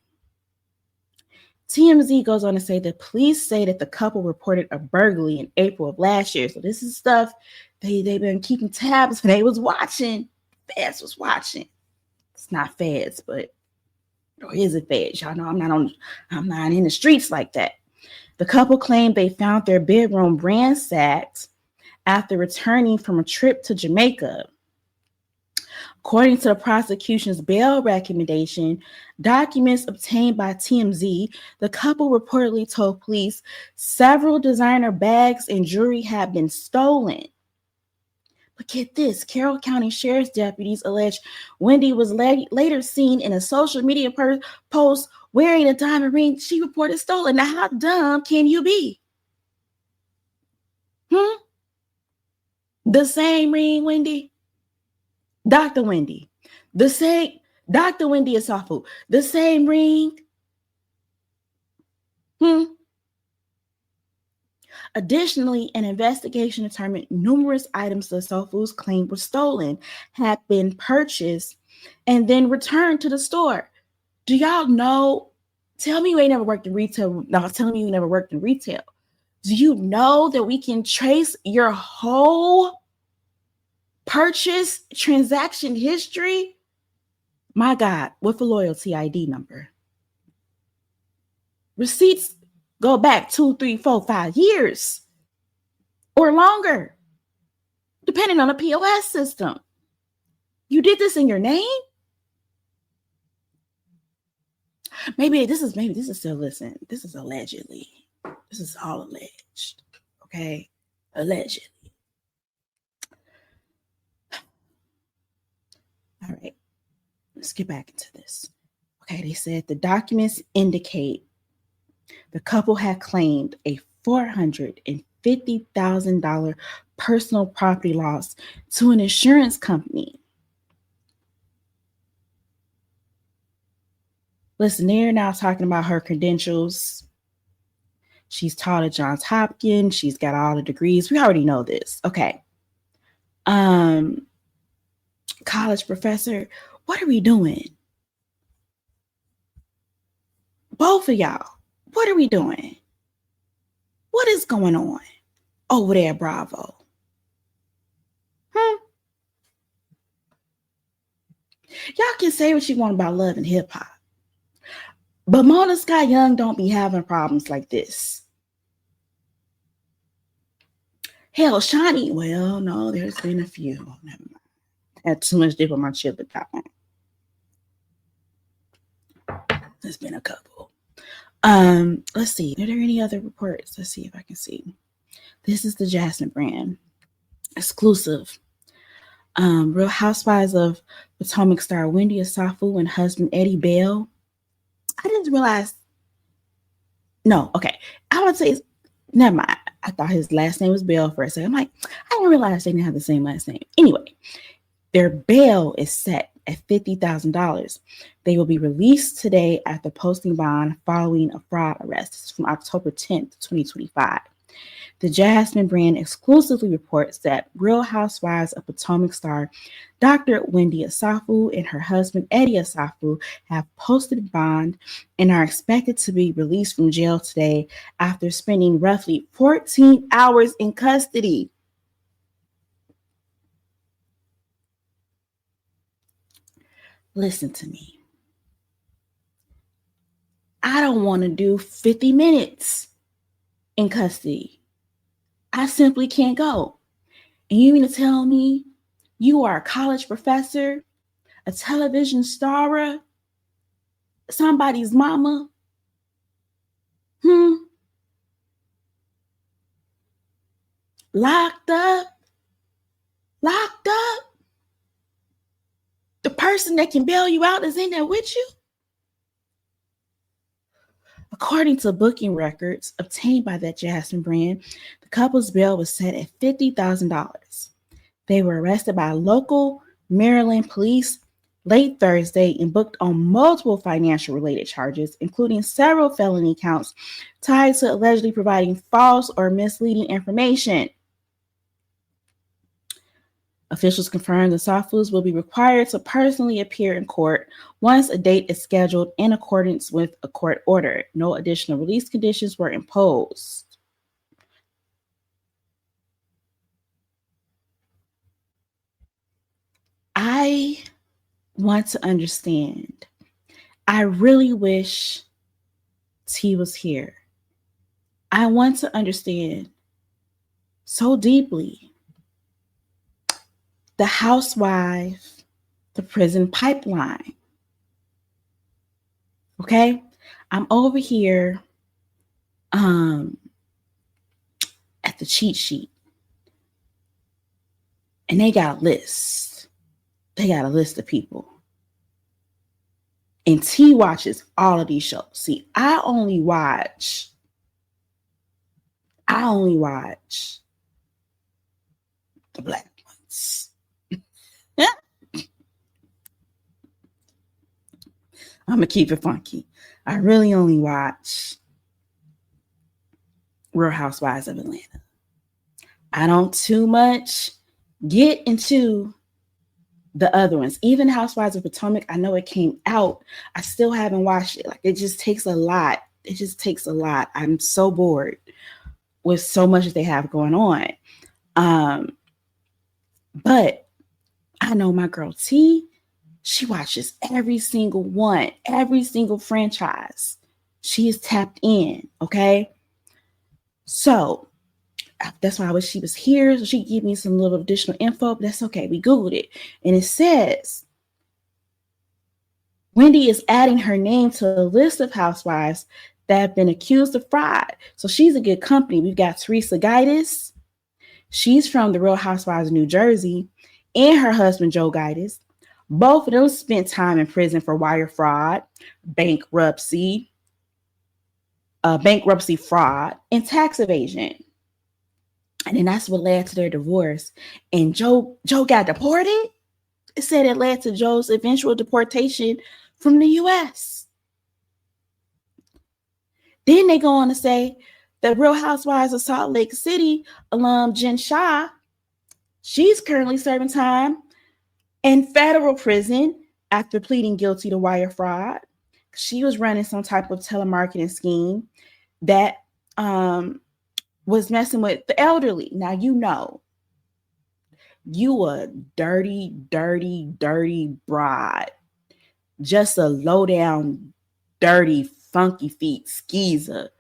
TMZ goes on to say that police say that the couple reported a burglary in April of last year. So this is stuff they've been keeping tabs. They was watching. Feds was watching. It's not feds, but or is it feds? Y'all know I'm not in the streets like that. The couple claimed they found their bedroom ransacked after returning from a trip to Jamaica. According to the prosecution's bail recommendation, documents obtained by TMZ, the couple reportedly told police several designer bags and jewelry had been stolen. But get this, Carroll County Sheriff's deputies allege Wendy was later seen in a social media post wearing a diamond ring she reported stolen. Now, how dumb can you be? The same ring, Wendy? Dr. Wendy, the same, Dr. Wendy Osefo, the same ring. Additionally, an investigation determined numerous items the Osefos claimed were stolen had been purchased and then returned to the store. Do y'all know? Tell me you ain't never worked in retail. No, tell me you never worked in retail. Do you know that we can trace your whole purchase transaction history? My God, with a loyalty ID number. Receipts go back 2, 3, 4, 5 years or longer, depending on the POS system. You did this in your name? Maybe this is still, listen, this is allegedly. This is all alleged. Okay? Allegedly. All right, let's get back into this. Okay, they said the documents indicate the couple had claimed a $450,000 personal property loss to an insurance company. Listen, they're now talking about her credentials. She's taught at Johns Hopkins. She's got all the degrees. We already know this. Okay. College professor, what are we doing? Both of y'all, what are we doing? What is going on over there, Bravo? Y'all can say what you want about love and hip hop, but Mona Scott Young don't be having problems like this. Hell, Shawnee, well, no, there's been a few. Never mind. Had too much dip on my chip at that one. There's been a couple. Let's see. Are there any other reports? Let's see if I can see. This is the Jasmine brand. Exclusive. Real Housewives of Potomac star Wendy Osefo and husband Eddie Bell. I didn't realize. No, okay. I would say, never mind. I thought his last name was Bell for a second. I'm like, I didn't realize they didn't have the same last name. Anyway. Their bail is set at $50,000. They will be released today after posting bond following a fraud arrest. This is from October 10th, 2025. The Jasmine brand exclusively reports that Real Housewives of Potomac star Dr. Wendy Osefo and her husband Eddie Osefo have posted bond and are expected to be released from jail today after spending roughly 14 hours in custody. Listen to me. I don't want to do 50 minutes in custody. I simply can't go. And you mean to tell me you are a college professor, a television star, somebody's mama? Locked up? The person that can bail you out is in there with you? According to booking records obtained by that Jasmine brand, the couple's bail was set at $50,000. They were arrested by local Maryland police late Thursday and booked on multiple financial-related charges, including several felony counts tied to allegedly providing false or misleading information. Officials confirmed the Osefos will be required to personally appear in court once a date is scheduled in accordance with a court order. No additional release conditions were imposed. I want to understand. I really wish T was here. I want to understand so deeply the housewife, the prison pipeline. Okay? I'm over here at the cheat sheet. And they got a list. They got a list of people. And T watches all of these shows. See, I only watch the black ones. I'm going to keep it funky. I really only watch Real Housewives of Atlanta. I don't too much get into the other ones. Even Housewives of Potomac, I know it came out. I still haven't watched it. Like, it just takes a lot. It just takes a lot. I'm so bored with so much that they have going on. But I know my girl T, she watches every single one, every single franchise. She is tapped in, okay? So that's why I wish she was here, so she could give me some little additional info, but that's okay. We Googled it, and it says Wendy is adding her name to a list of housewives that have been accused of fraud. So she's a good company. We've got Teresa Gitis. She's from the Real Housewives of New Jersey, and her husband, Joe Gitis. Both of them spent time in prison for wire fraud, bankruptcy fraud, and tax evasion. And then that's what led to their divorce. And Joe got deported. It said it led to Joe's eventual deportation from the U.S. Then they go on to say the Real Housewives of Salt Lake City alum Jen Shah, she's currently serving time in federal prison after pleading guilty to wire fraud. She was running some type of telemarketing scheme that was messing with the elderly. Now, you know, you a dirty, dirty, dirty broad. Just a low down, dirty, funky feet skeezer.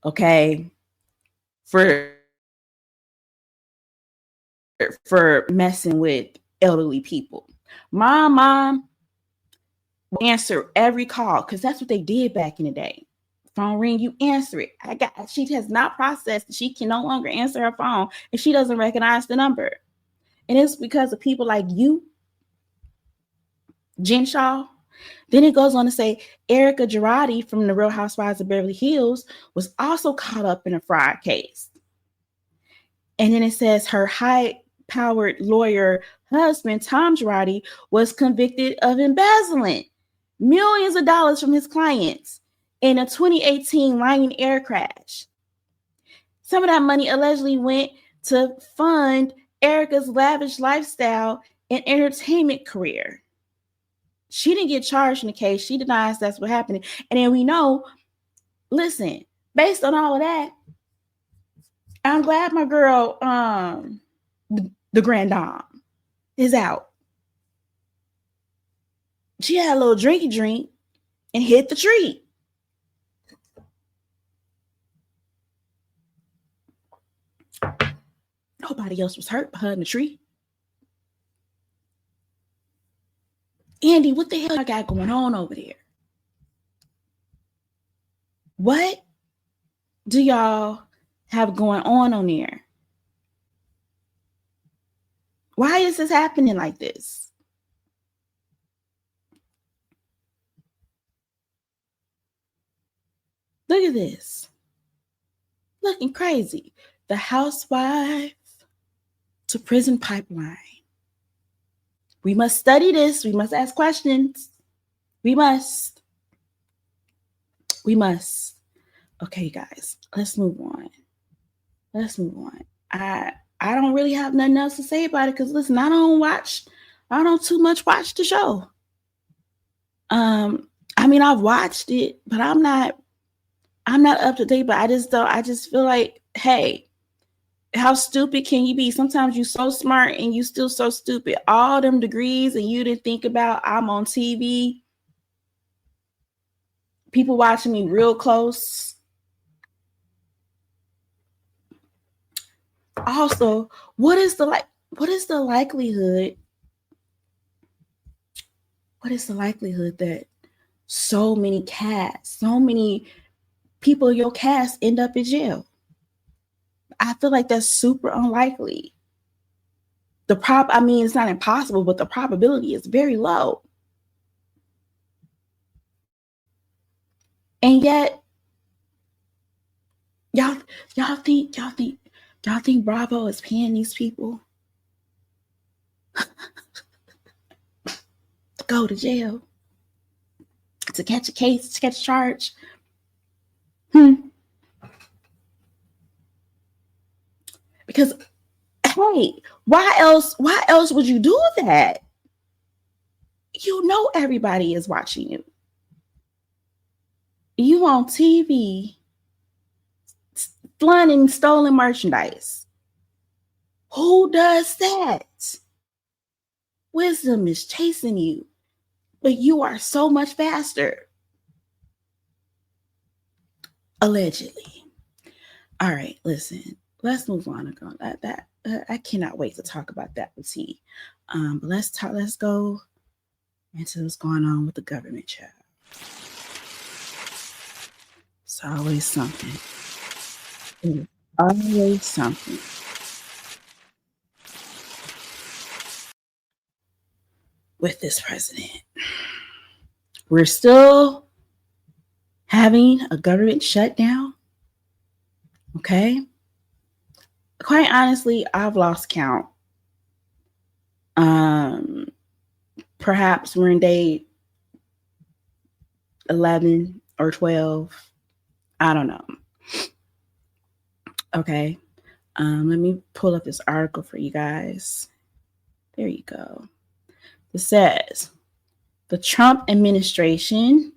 Okay? For messing with elderly people. Mom, answer every call, because that's what they did back in the day. Phone ring, you answer it. She has not processed. She can no longer answer her phone if she doesn't recognize the number. And it's because of people like you, Jen Shaw. Then it goes on to say Erica Girardi from the Real Housewives of Beverly Hills was also caught up in a fraud case. And then it says her high-powered lawyer husband, Tom Girardi, was convicted of embezzling millions of dollars from his clients in a 2018 Lion Air crash. Some of that money allegedly went to fund Erica's lavish lifestyle and entertainment career. She didn't get charged in the case. She denies that's what happened. And then we know, listen, based on all of that, I'm glad my girl, the Grand Dame, is out. She had a little drinky drink and hit the tree. Nobody else was hurt behind the tree. Andy, what the hell I got going on over there? What do y'all have going on there? Why is this happening like this? Look at this. Looking crazy. The Housewife to prison pipeline. We must study this. We must ask questions. We must. Okay, guys, let's move on. I don't really have nothing else to say about it because listen, I don't too much watch the show. I mean, I've watched it, but I'm not up to date, but I just feel like, hey, how stupid can you be? Sometimes you're so smart and you still so stupid. All them degrees and you didn't think about I'm on TV. People watching me real close. Also, what is the likelihood? What is the likelihood that so many people in your cast end up in jail? I feel like that's super unlikely. It's not impossible, but the probability is very low. And yet, y'all think Bravo is paying these people to go to jail, to catch a case, to catch a charge? Because, hey, why else would you do that? You know everybody is watching you. You on TV flaunting stolen merchandise. Who does that? Wisdom is chasing you, but you are so much faster. Allegedly. All right, listen. Let's move on. I cannot wait to talk about that with T. But let's go into what's going on with the government, child. It's always something. It's always something. With this president. We're still having a government shutdown. Okay? Quite honestly, I've lost count. Perhaps we're in day 11 or 12. I don't know. Okay. Let me pull up this article for you guys. There you go. It says, the Trump administration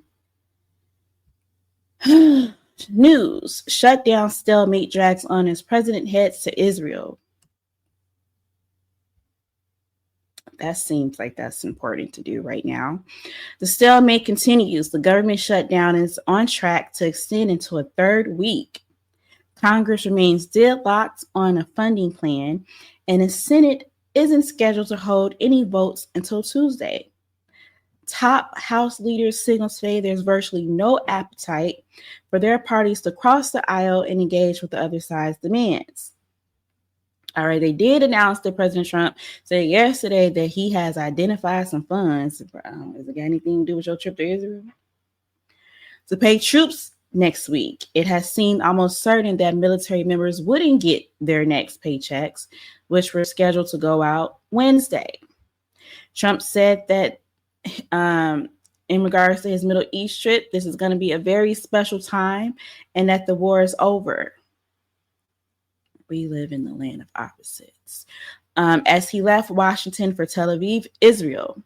news, shutdown stalemate drags on as president heads to Israel. That seems like that's important to do right now. The stalemate continues. The government shutdown is on track to extend into a third week. Congress remains deadlocked on a funding plan, and the Senate isn't scheduled to hold any votes until Tuesday. Top House leaders signal today there's virtually no appetite for their parties to cross the aisle and engage with the other side's demands. All right, they did announce that President Trump said yesterday that he has identified some funds. Has it got anything to do with your trip to Israel? To pay troops next week. It has seemed almost certain that military members wouldn't get their next paychecks, which were scheduled to go out Wednesday. Trump said that in regards to his Middle East trip, this is going to be a very special time and that the war is over. We live in the land of opposites. As he left Washington for Tel Aviv, Israel,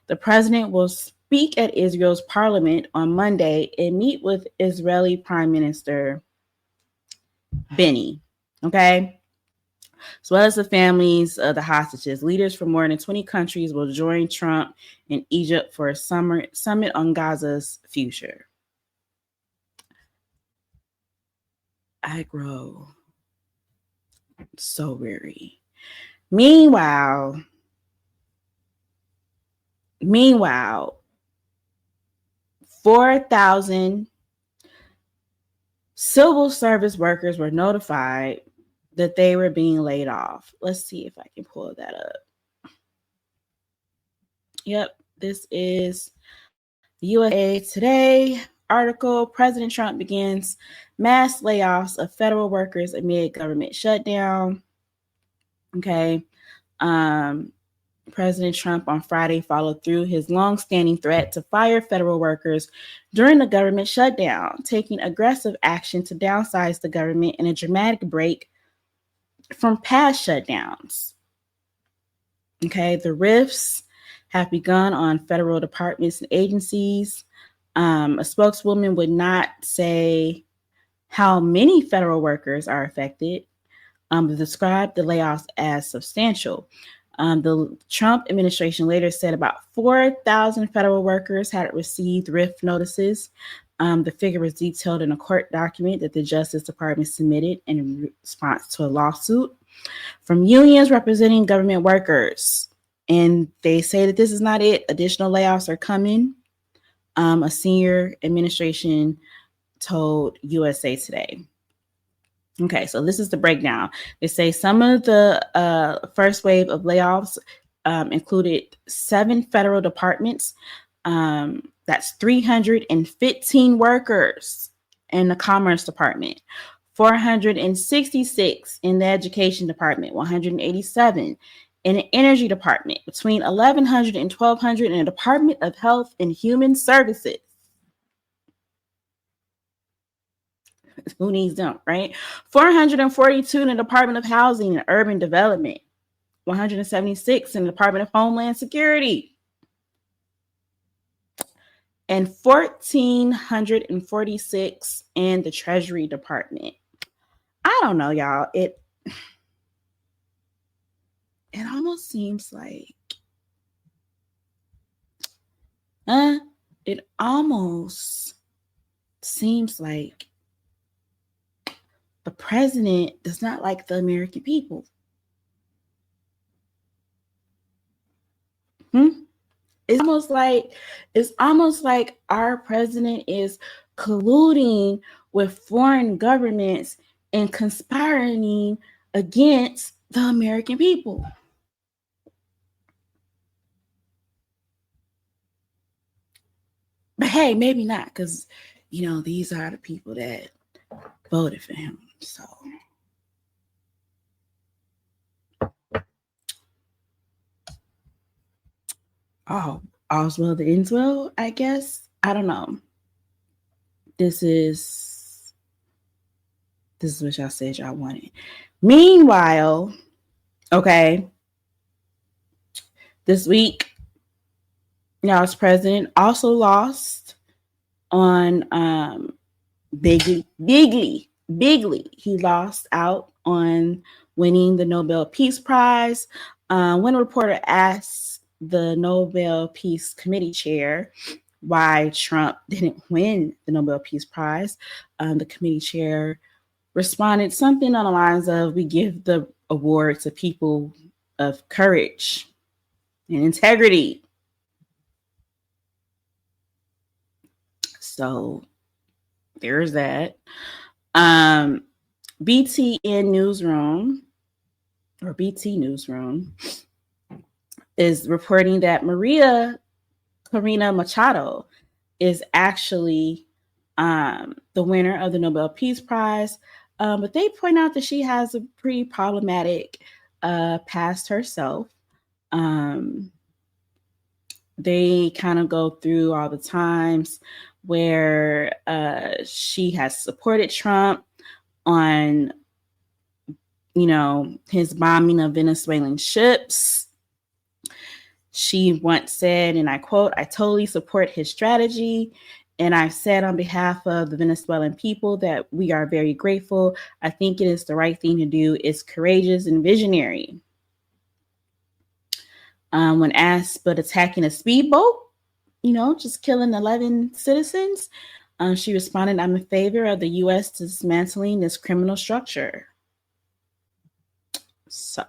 the president will speak at Israel's parliament on Monday and meet with Israeli Prime Minister Benny. Okay? As well as the families of the hostages. Leaders from more than 20 countries will join Trump in Egypt for a summit on Gaza's future. I grow so weary. Meanwhile, 4,000 civil service workers were notified that they were being laid off. Let's see if I can pull that up. Yep, this is the USA Today article. President Trump begins mass layoffs of federal workers amid government shutdown. Okay. President Trump on Friday followed through his long-standing threat to fire federal workers during the government shutdown, taking aggressive action to downsize the government in a dramatic break from past shutdowns. Okay, the rifts have begun on federal departments and agencies. A spokeswoman would not say how many federal workers are affected, but described the layoffs as substantial. The Trump administration later said about 4,000 federal workers had received RIF notices. The figure was detailed in a court document that the Justice Department submitted in response to a lawsuit from unions representing government workers. And they say that this is not it. Additional layoffs are coming. A senior administration told USA Today. Okay, so this is the breakdown. They say some of the first wave of layoffs included 7 federal departments. That's 315 workers in the Commerce Department, 466 in the Education Department, 187 in the Energy Department, between 1,100 and 1,200 in the Department of Health and Human Services. Who needs them, right? 442 in the Department of Housing and Urban Development, 176 in the Department of Homeland Security, and 1,446 in the Treasury Department. I don't know, y'all. It almost seems like it almost seems like the president does not like the American people. It's almost like our president is colluding with foreign governments and conspiring against the American people. But hey, maybe not, because these are the people that voted for him. So all's well that ends well, I guess. I don't know. This is what y'all said y'all wanted. Meanwhile, okay, this week, y'all's president also lost on bigly. He lost out on winning the Nobel Peace Prize. When a reporter asked the Nobel Peace Committee chair why Trump didn't win the Nobel Peace Prize, the committee chair responded something on the lines of, "We give the award to people of courage and integrity." So there's that. BT Newsroom is reporting that Maria Corina Machado is actually the winner of the Nobel Peace Prize, but they point out that she has a pretty problematic past herself. They kind of go through all the times where she has supported Trump on his bombing of Venezuelan ships. She once said, and I quote, "I totally support his strategy. And I've said on behalf of the Venezuelan people that we are very grateful. I think it is the right thing to do. It's courageous and visionary." When asked, but attacking a speedboat, just killing 11 citizens, she responded, "I'm in favor of the U.S. dismantling this criminal structure." So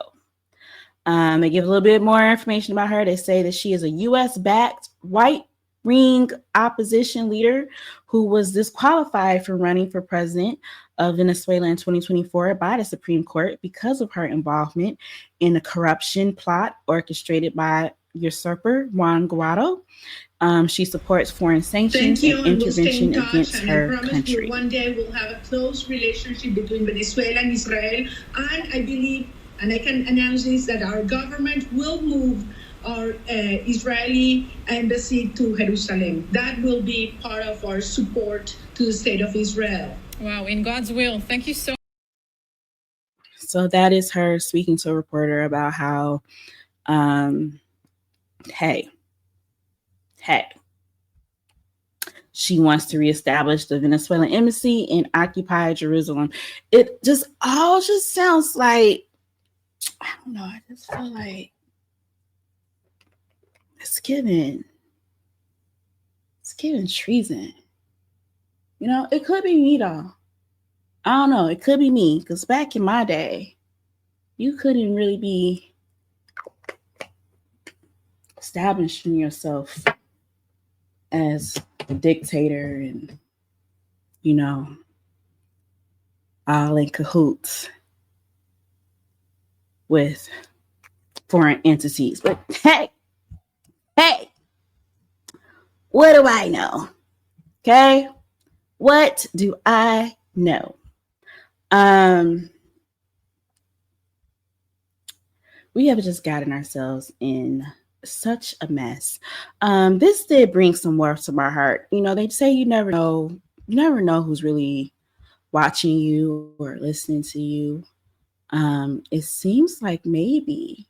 they give a little bit more information about her. They say that she is a U.S.-backed white ring opposition leader who was disqualified from running for president of Venezuela in 2024 by the Supreme Court because of her involvement in a corruption plot orchestrated by usurper Juan Guaido. She supports foreign sanctions and intervention against her country. One day we'll have a close relationship between Venezuela and Israel, and I believe, and I can announce this, that our government will move our Israeli embassy to Jerusalem. That will be part of our support to the state of Israel. Wow, in God's will. Thank you so much. So that is her speaking to a reporter about how, hey, she wants to reestablish the Venezuelan embassy in occupied Jerusalem. It just all just sounds like, I don't know, I just feel like it's giving treason. It could be me though. I don't know. It could be me, because back in my day, you couldn't really be establishing yourself as a dictator and, all in cahoots with foreign entities. But hey, what do I know? Okay? What do I know? We have just gotten ourselves in such a mess. This did bring some warmth to my heart. They say you never know who's really watching you or listening to you. It seems like maybe,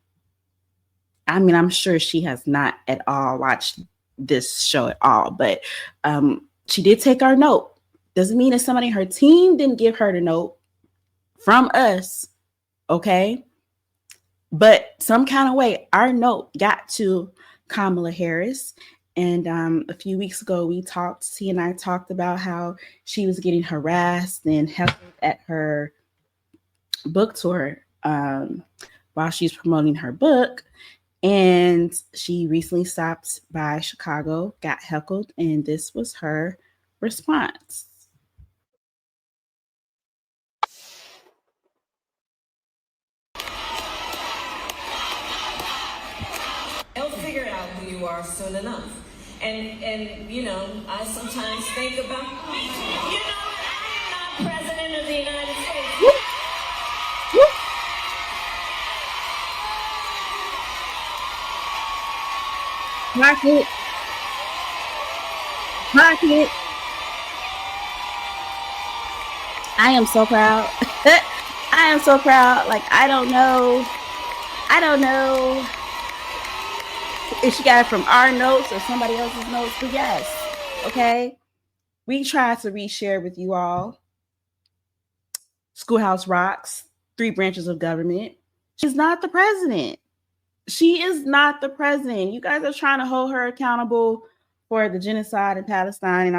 I'm sure she has not at all watched this show at all, but she did take our note. Doesn't mean that somebody in her team didn't give her the note from us, okay? But some kind of way, our note got to Kamala Harris. And a few weeks ago, she and I talked about how she was getting harassed and heckled at her book tour while she's promoting her book. And she recently stopped by Chicago, got heckled, and this was her response. They'll figure out who you are soon enough. And I sometimes think about, I am not president of the United States. Whoop. Whoop. Mark it. I am so proud. I am so proud. Like, I don't know if she got it from our notes or somebody else's notes, but yes, okay. We tried to reshare with you all. Schoolhouse Rocks, 3 branches of government. She's not the president. She is not the president. You guys are trying to hold her accountable for the genocide in Palestine, and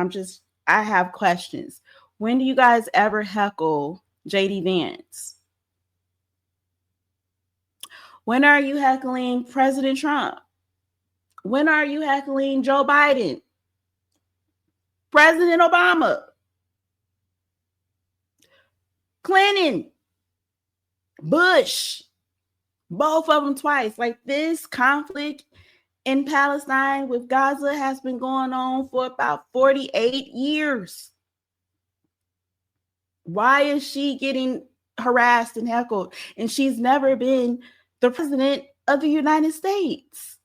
I have questions. When do you guys ever heckle J.D. Vance? When are you heckling President Trump? When are you heckling Joe Biden? President Obama? Clinton? Bush? Both of them twice. Like, this conflict in Palestine with Gaza has been going on for about 48 years. Why is she getting harassed and heckled? And she's never been the president of the United States.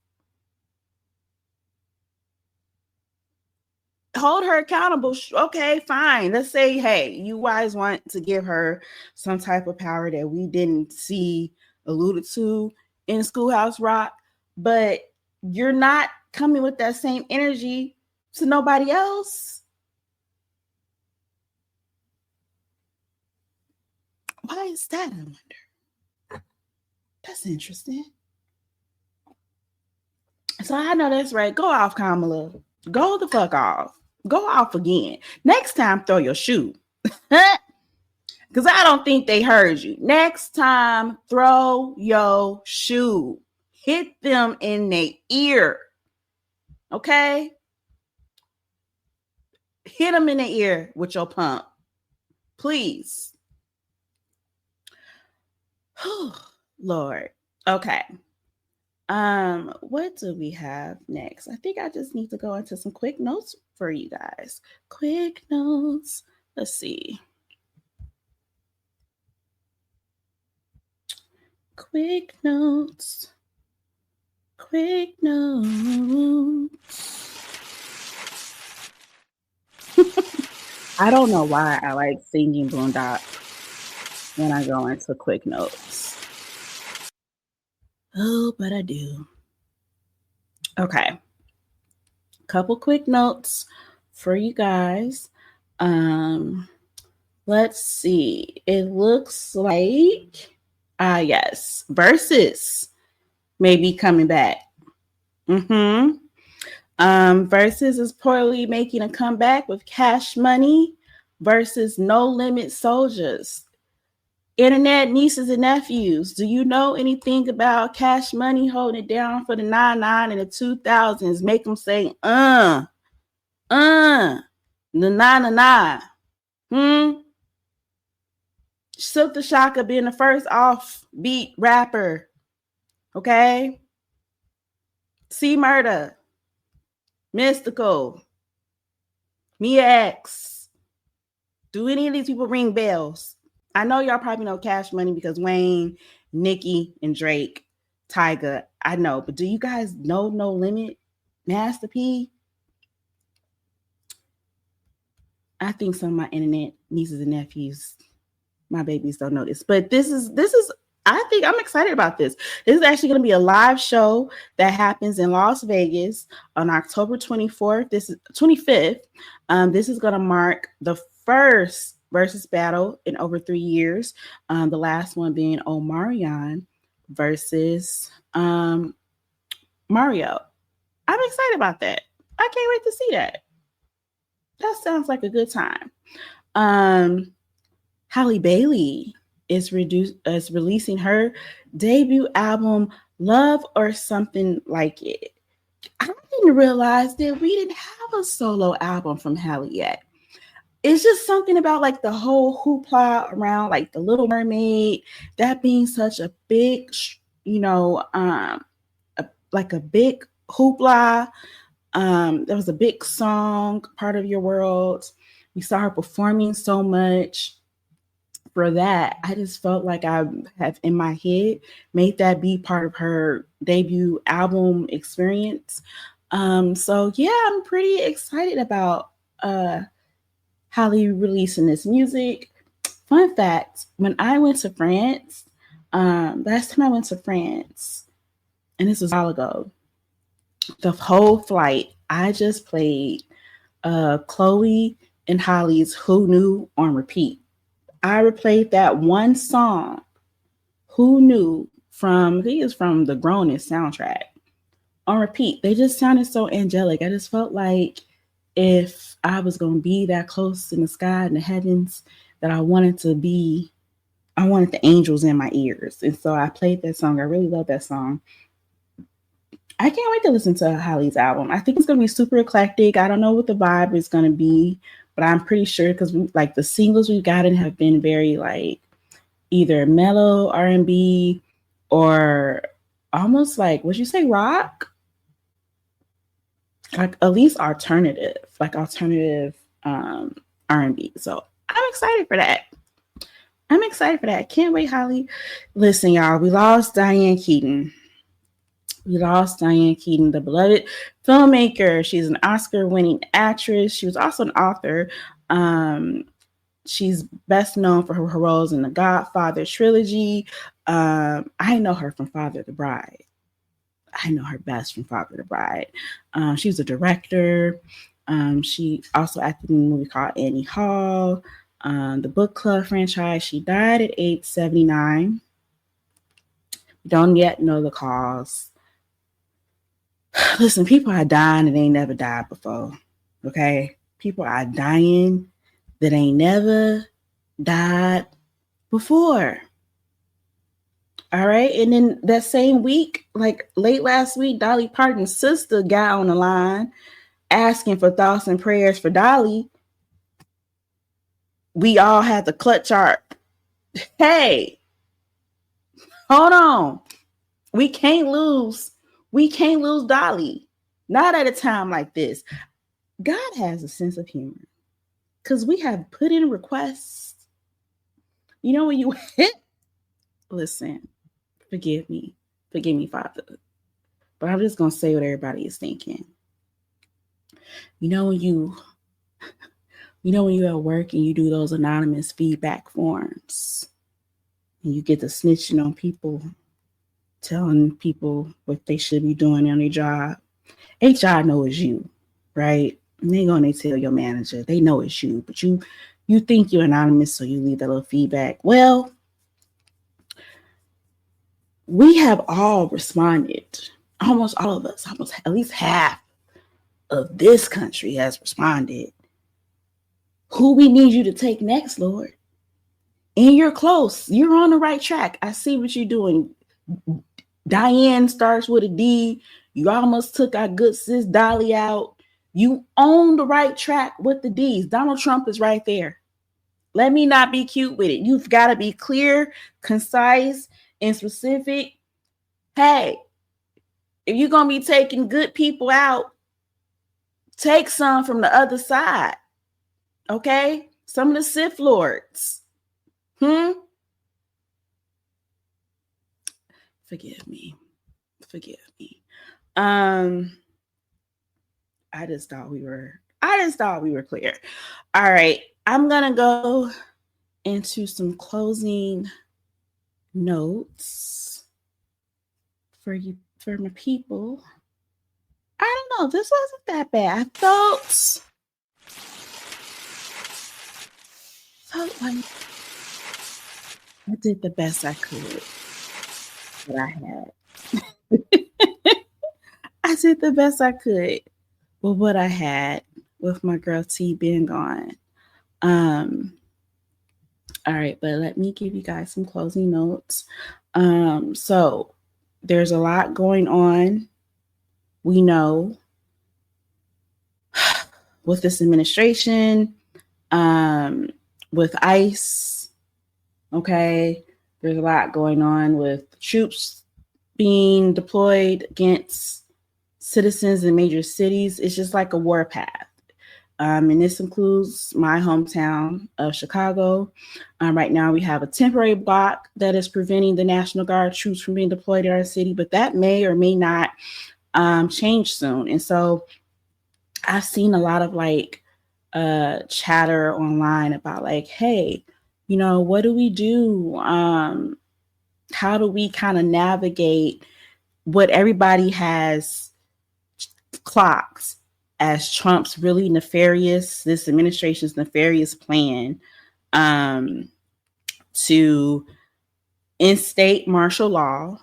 hold her accountable. Okay, fine. Let's say, hey, you guys want to give her some type of power that we didn't see alluded to in Schoolhouse Rock, but you're not coming with that same energy to nobody else. Why is that, I wonder? That's interesting. So I know that's right. Go off, Kamala. Go the fuck off. Go off again. Next time, throw your shoe. Because I don't think they heard you. Next time, throw your shoe. Hit them in their ear. Okay? Hit them in the ear with your pump. Please. Lord. Okay. What do we have next? I think I just need to go into some quick notes for you guys. Quick notes. Let's see. Quick notes. Quick notes. I don't know why I like singing Boondock when I go into quick notes. Oh, but I do. Okay. Couple quick notes for you guys. Let's see. It looks like yes, Versus may be coming back. Versus is poorly making a comeback with Cash Money versus No Limit Soldiers. Internet nieces and nephews, do you know anything about Cash Money holding it down for the 99 and the 2000s? Make them say, the 9. Silk the Shocker being the first offbeat rapper. Okay? C Murder. Mystical. Mia X. Do any of these people ring bells? I know y'all probably know Cash Money because Wayne, Nicki, and Drake, Tyga. I know, but do you guys know No Limit, Master P? I think some of my internet nieces and nephews, my babies don't know this, but this is. I think I'm excited about this. This is actually going to be a live show that happens in Las Vegas on October 24th. This is 25th. This is going to mark the first versus battle in over 3 years. The last one being Omarion versus Mario. I'm excited about that. I can't wait to see that. That sounds like a good time. Halle Bailey is releasing her debut album, Love or Something Like It. I didn't realize that we didn't have a solo album from Halle yet. It's just something about like the whole hoopla around like the Little Mermaid, that being such a big, like a big hoopla. There was a big song, Part of Your World. We saw her performing so much. For that, I just felt like I have in my head made that be part of her debut album experience. So yeah, I'm pretty excited about Halle releasing this music. Fun fact, when I went to France, last time I went to France, and this was a while ago, the whole flight, I just played Chloe and Holly's Who Knew on repeat. I replayed that one song, Who Knew, I think it's from the Growness soundtrack, on repeat. They just sounded so angelic. I just felt like if I was going to be that close in the sky, in the heavens, that I wanted the angels in my ears. And so I played that song. I really love that song. I can't wait to listen to Halle's album. I think it's going to be super eclectic. I don't know what the vibe is going to be, but I'm pretty sure because like the singles we've gotten have been very like either mellow R&B or almost like, would you say rock? Like at least alternative R&B. So I'm excited for that. Can't wait, Halle. Listen, y'all, we lost Diane Keaton. We lost Diane Keaton, the beloved filmmaker. She's an Oscar-winning actress. She was also an author. She's best known for her roles in the Godfather trilogy. I know her from Father the Bride. I know her best from Father the Bride. She was a director. She also acted in a movie called Annie Hall, the book club franchise. She died at age 79. We don't yet know the cause. Listen, people are dying that ain't never died before. Okay? People are dying that ain't never died before. All right. And then that same week, like late last week, Dolly Parton's sister got on the line asking for thoughts and prayers for Dolly. We all had to clutch our, hey, hold on. We can't lose Dolly. Not at a time like this. God has a sense of humor because we have put in requests. You know, when you hit, listen, forgive me, Father. But I'm just going to say what everybody is thinking. You know, when you at work and you do those anonymous feedback forms and you get to snitching on people, telling people what they should be doing on their job. HR know it's you, right? And they gonna tell your manager, they know it's you, but you think you're anonymous, so you leave that little feedback. Well, we have all responded. Almost all of us, almost at least half of this country has responded. Who we need you to take next, Lord? And you're close. You're on the right track. I see what you're doing. Diane starts with a D. You almost took our good sis Dolly out. You own the right track with the D's. Donald Trump is right there. Let me not be cute with it. You've got to be clear, concise, and specific. Hey, if you're going to be taking good people out, take some from the other side. Okay? Some of the Sith Lords. Forgive me. I just thought we were clear. All right. I'm going to go into some closing notes for my people. I don't know. This wasn't that bad. I felt like I did the best I could. What I had. I did the best I could with what I had with my girl T being gone. All right, but let me give you guys some closing notes. So there's a lot going on. We know with this administration, with ICE, okay, there's a lot going on with troops being deployed against citizens in major cities. It's just like a warpath. And this includes my hometown of Chicago. Right now, we have a temporary block that is preventing the National Guard troops from being deployed in our city, but that may or may not change soon. And so I've seen a lot of chatter online about like, hey, you know, what do we do? How do we kind of navigate what everybody has clocked as Trump's really nefarious, this administration's nefarious plan to instate martial law.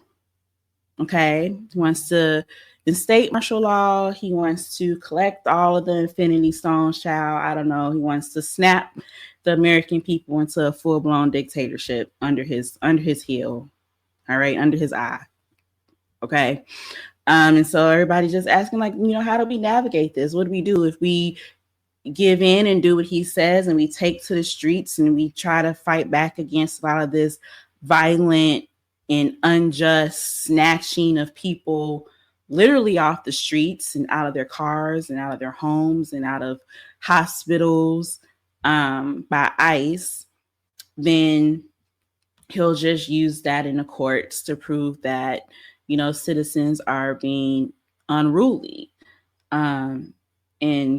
Okay. He wants to instate martial law. He wants to collect all of the Infinity Stones, child. I don't know. He wants to snap the American people into a full-blown dictatorship under his heel. All right. Under his eye. Okay. And so everybody's just asking, like, you know, how do we navigate this? What do we do if we give in and do what he says and we take to the streets and we try to fight back against a lot of this violent and unjust snatching of people literally off the streets and out of their cars and out of their homes and out of hospitals by ICE? Then he'll just use that in the courts to prove that, citizens are being unruly, and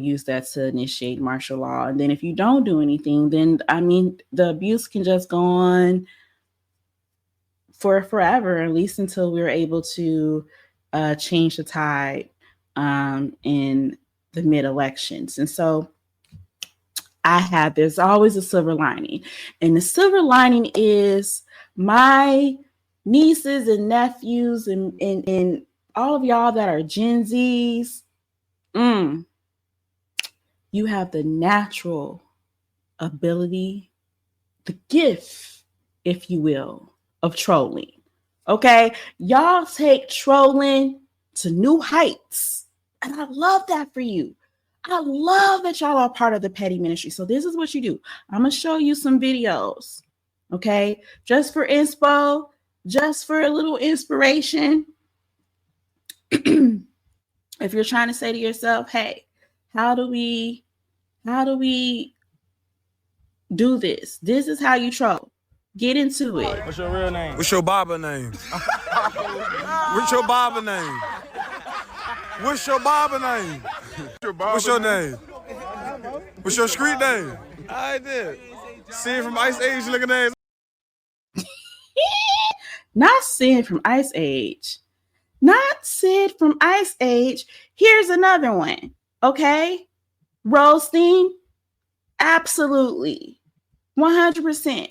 use that to initiate martial law. And then if you don't do anything, then the abuse can just go on for forever, at least until we're able to change the tide in the mid-elections. And so there's always a silver lining. And the silver lining is my nieces and nephews and all of y'all that are Gen Zs, you have the natural ability, the gift, if you will, of trolling. Okay? Y'all take trolling to new heights. And I love that for you. I love that y'all are part of the petty ministry. So this is what you do. I'm going to show you some videos. Okay? Just for inspo, just for a little inspiration. If you're trying to say to yourself, hey, how do we do this? This is how you troll. Get into it. What's your real name? What's your barber name? What's your barber name? What's your barber name? What's your name? What's your street name? I did. Sid from Ice Age looking ass. Not Sid from Ice Age. Not Sid from Ice Age. Here's another one. Okay? Roasting. Absolutely. 100%.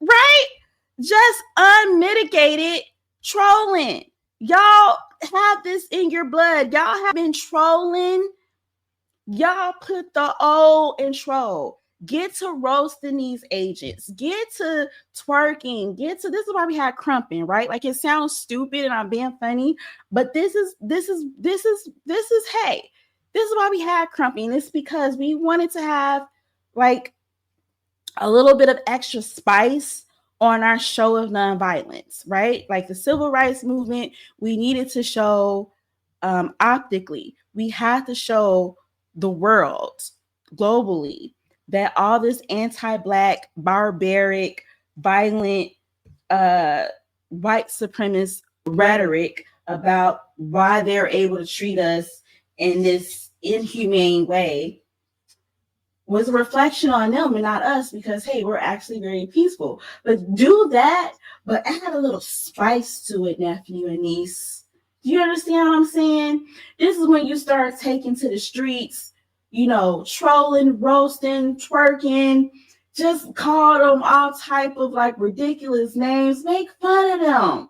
Right? Just unmitigated trolling. Y'all have this in your blood. Y'all have been trolling. Y'all put the O in troll. Get to roasting these agents. Get to twerking. This is why we had crumping, right? Like, it sounds stupid and I'm being funny, but this is hey, this is why we had crumping. It's because we wanted to have like a little bit of extra spice on our show of nonviolence, right? Like the civil rights movement, we needed to show optically. We had to show the world globally that all this anti-Black, barbaric, violent, white supremacist rhetoric about why they're able to treat us in this inhumane way was a reflection on them and not us, because, hey, we're actually very peaceful. But do that, but add a little spice to it, nephew and niece. Do you understand what I'm saying? This is when you start taking to the streets, trolling, roasting, twerking, just call them all type of like ridiculous names, make fun of them.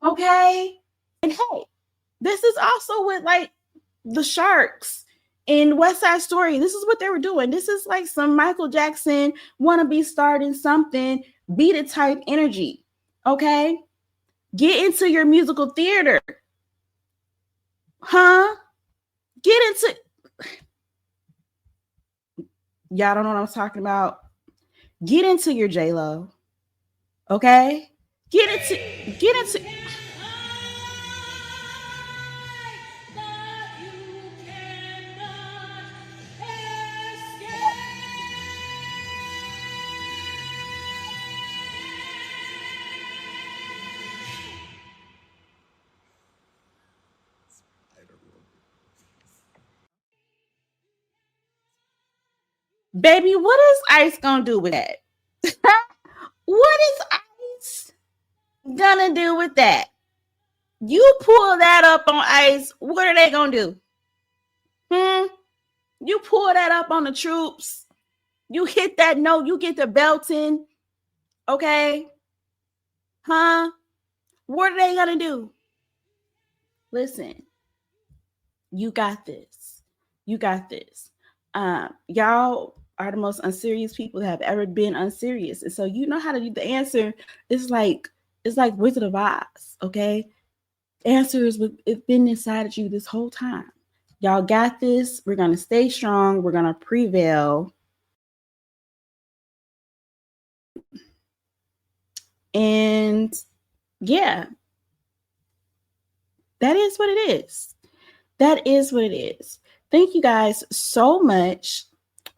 Okay? And hey, this is also with like the Sharks in West Side Story. This is what they were doing. This is like some Michael Jackson wannabe starting something, beat it type energy. Okay? Get into your musical theater. Huh? Get into... Y'all don't know what I'm talking about. Get into your J-Lo. Okay? Get into... Baby, what is Ice gonna do with that? What is Ice gonna do with that? You pull that up on Ice, what are they gonna do? You pull that up on the troops, you hit that note, you get the belting, okay? Huh? What are they gonna do? Listen, you got this. You got this. Y'all are the most unserious people that have ever been unserious. And so you know how to do the answer. It's like Wizard of Oz, okay? Answers it's been inside of you this whole time. Y'all got this. We're gonna stay strong. We're gonna prevail. And yeah, that is what it is. That is what it is. Thank you guys so much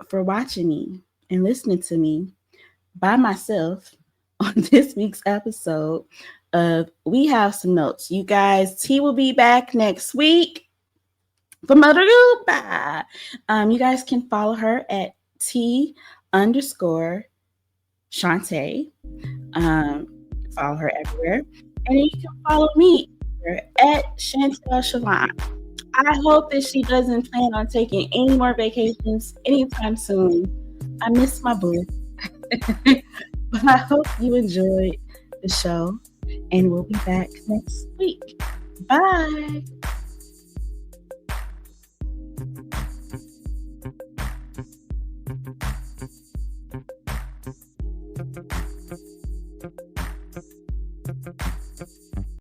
for watching me and listening to me by myself on this week's episode of We Have Some Notes. You guys, T will be back next week from Aruba. You guys can follow her at T_Shantae. Follow her everywhere. And you can follow me at Chantel Siobhan. I hope that she doesn't plan on taking any more vacations anytime soon. I miss my boo. But I hope you enjoyed the show, and we'll be back next week. Bye.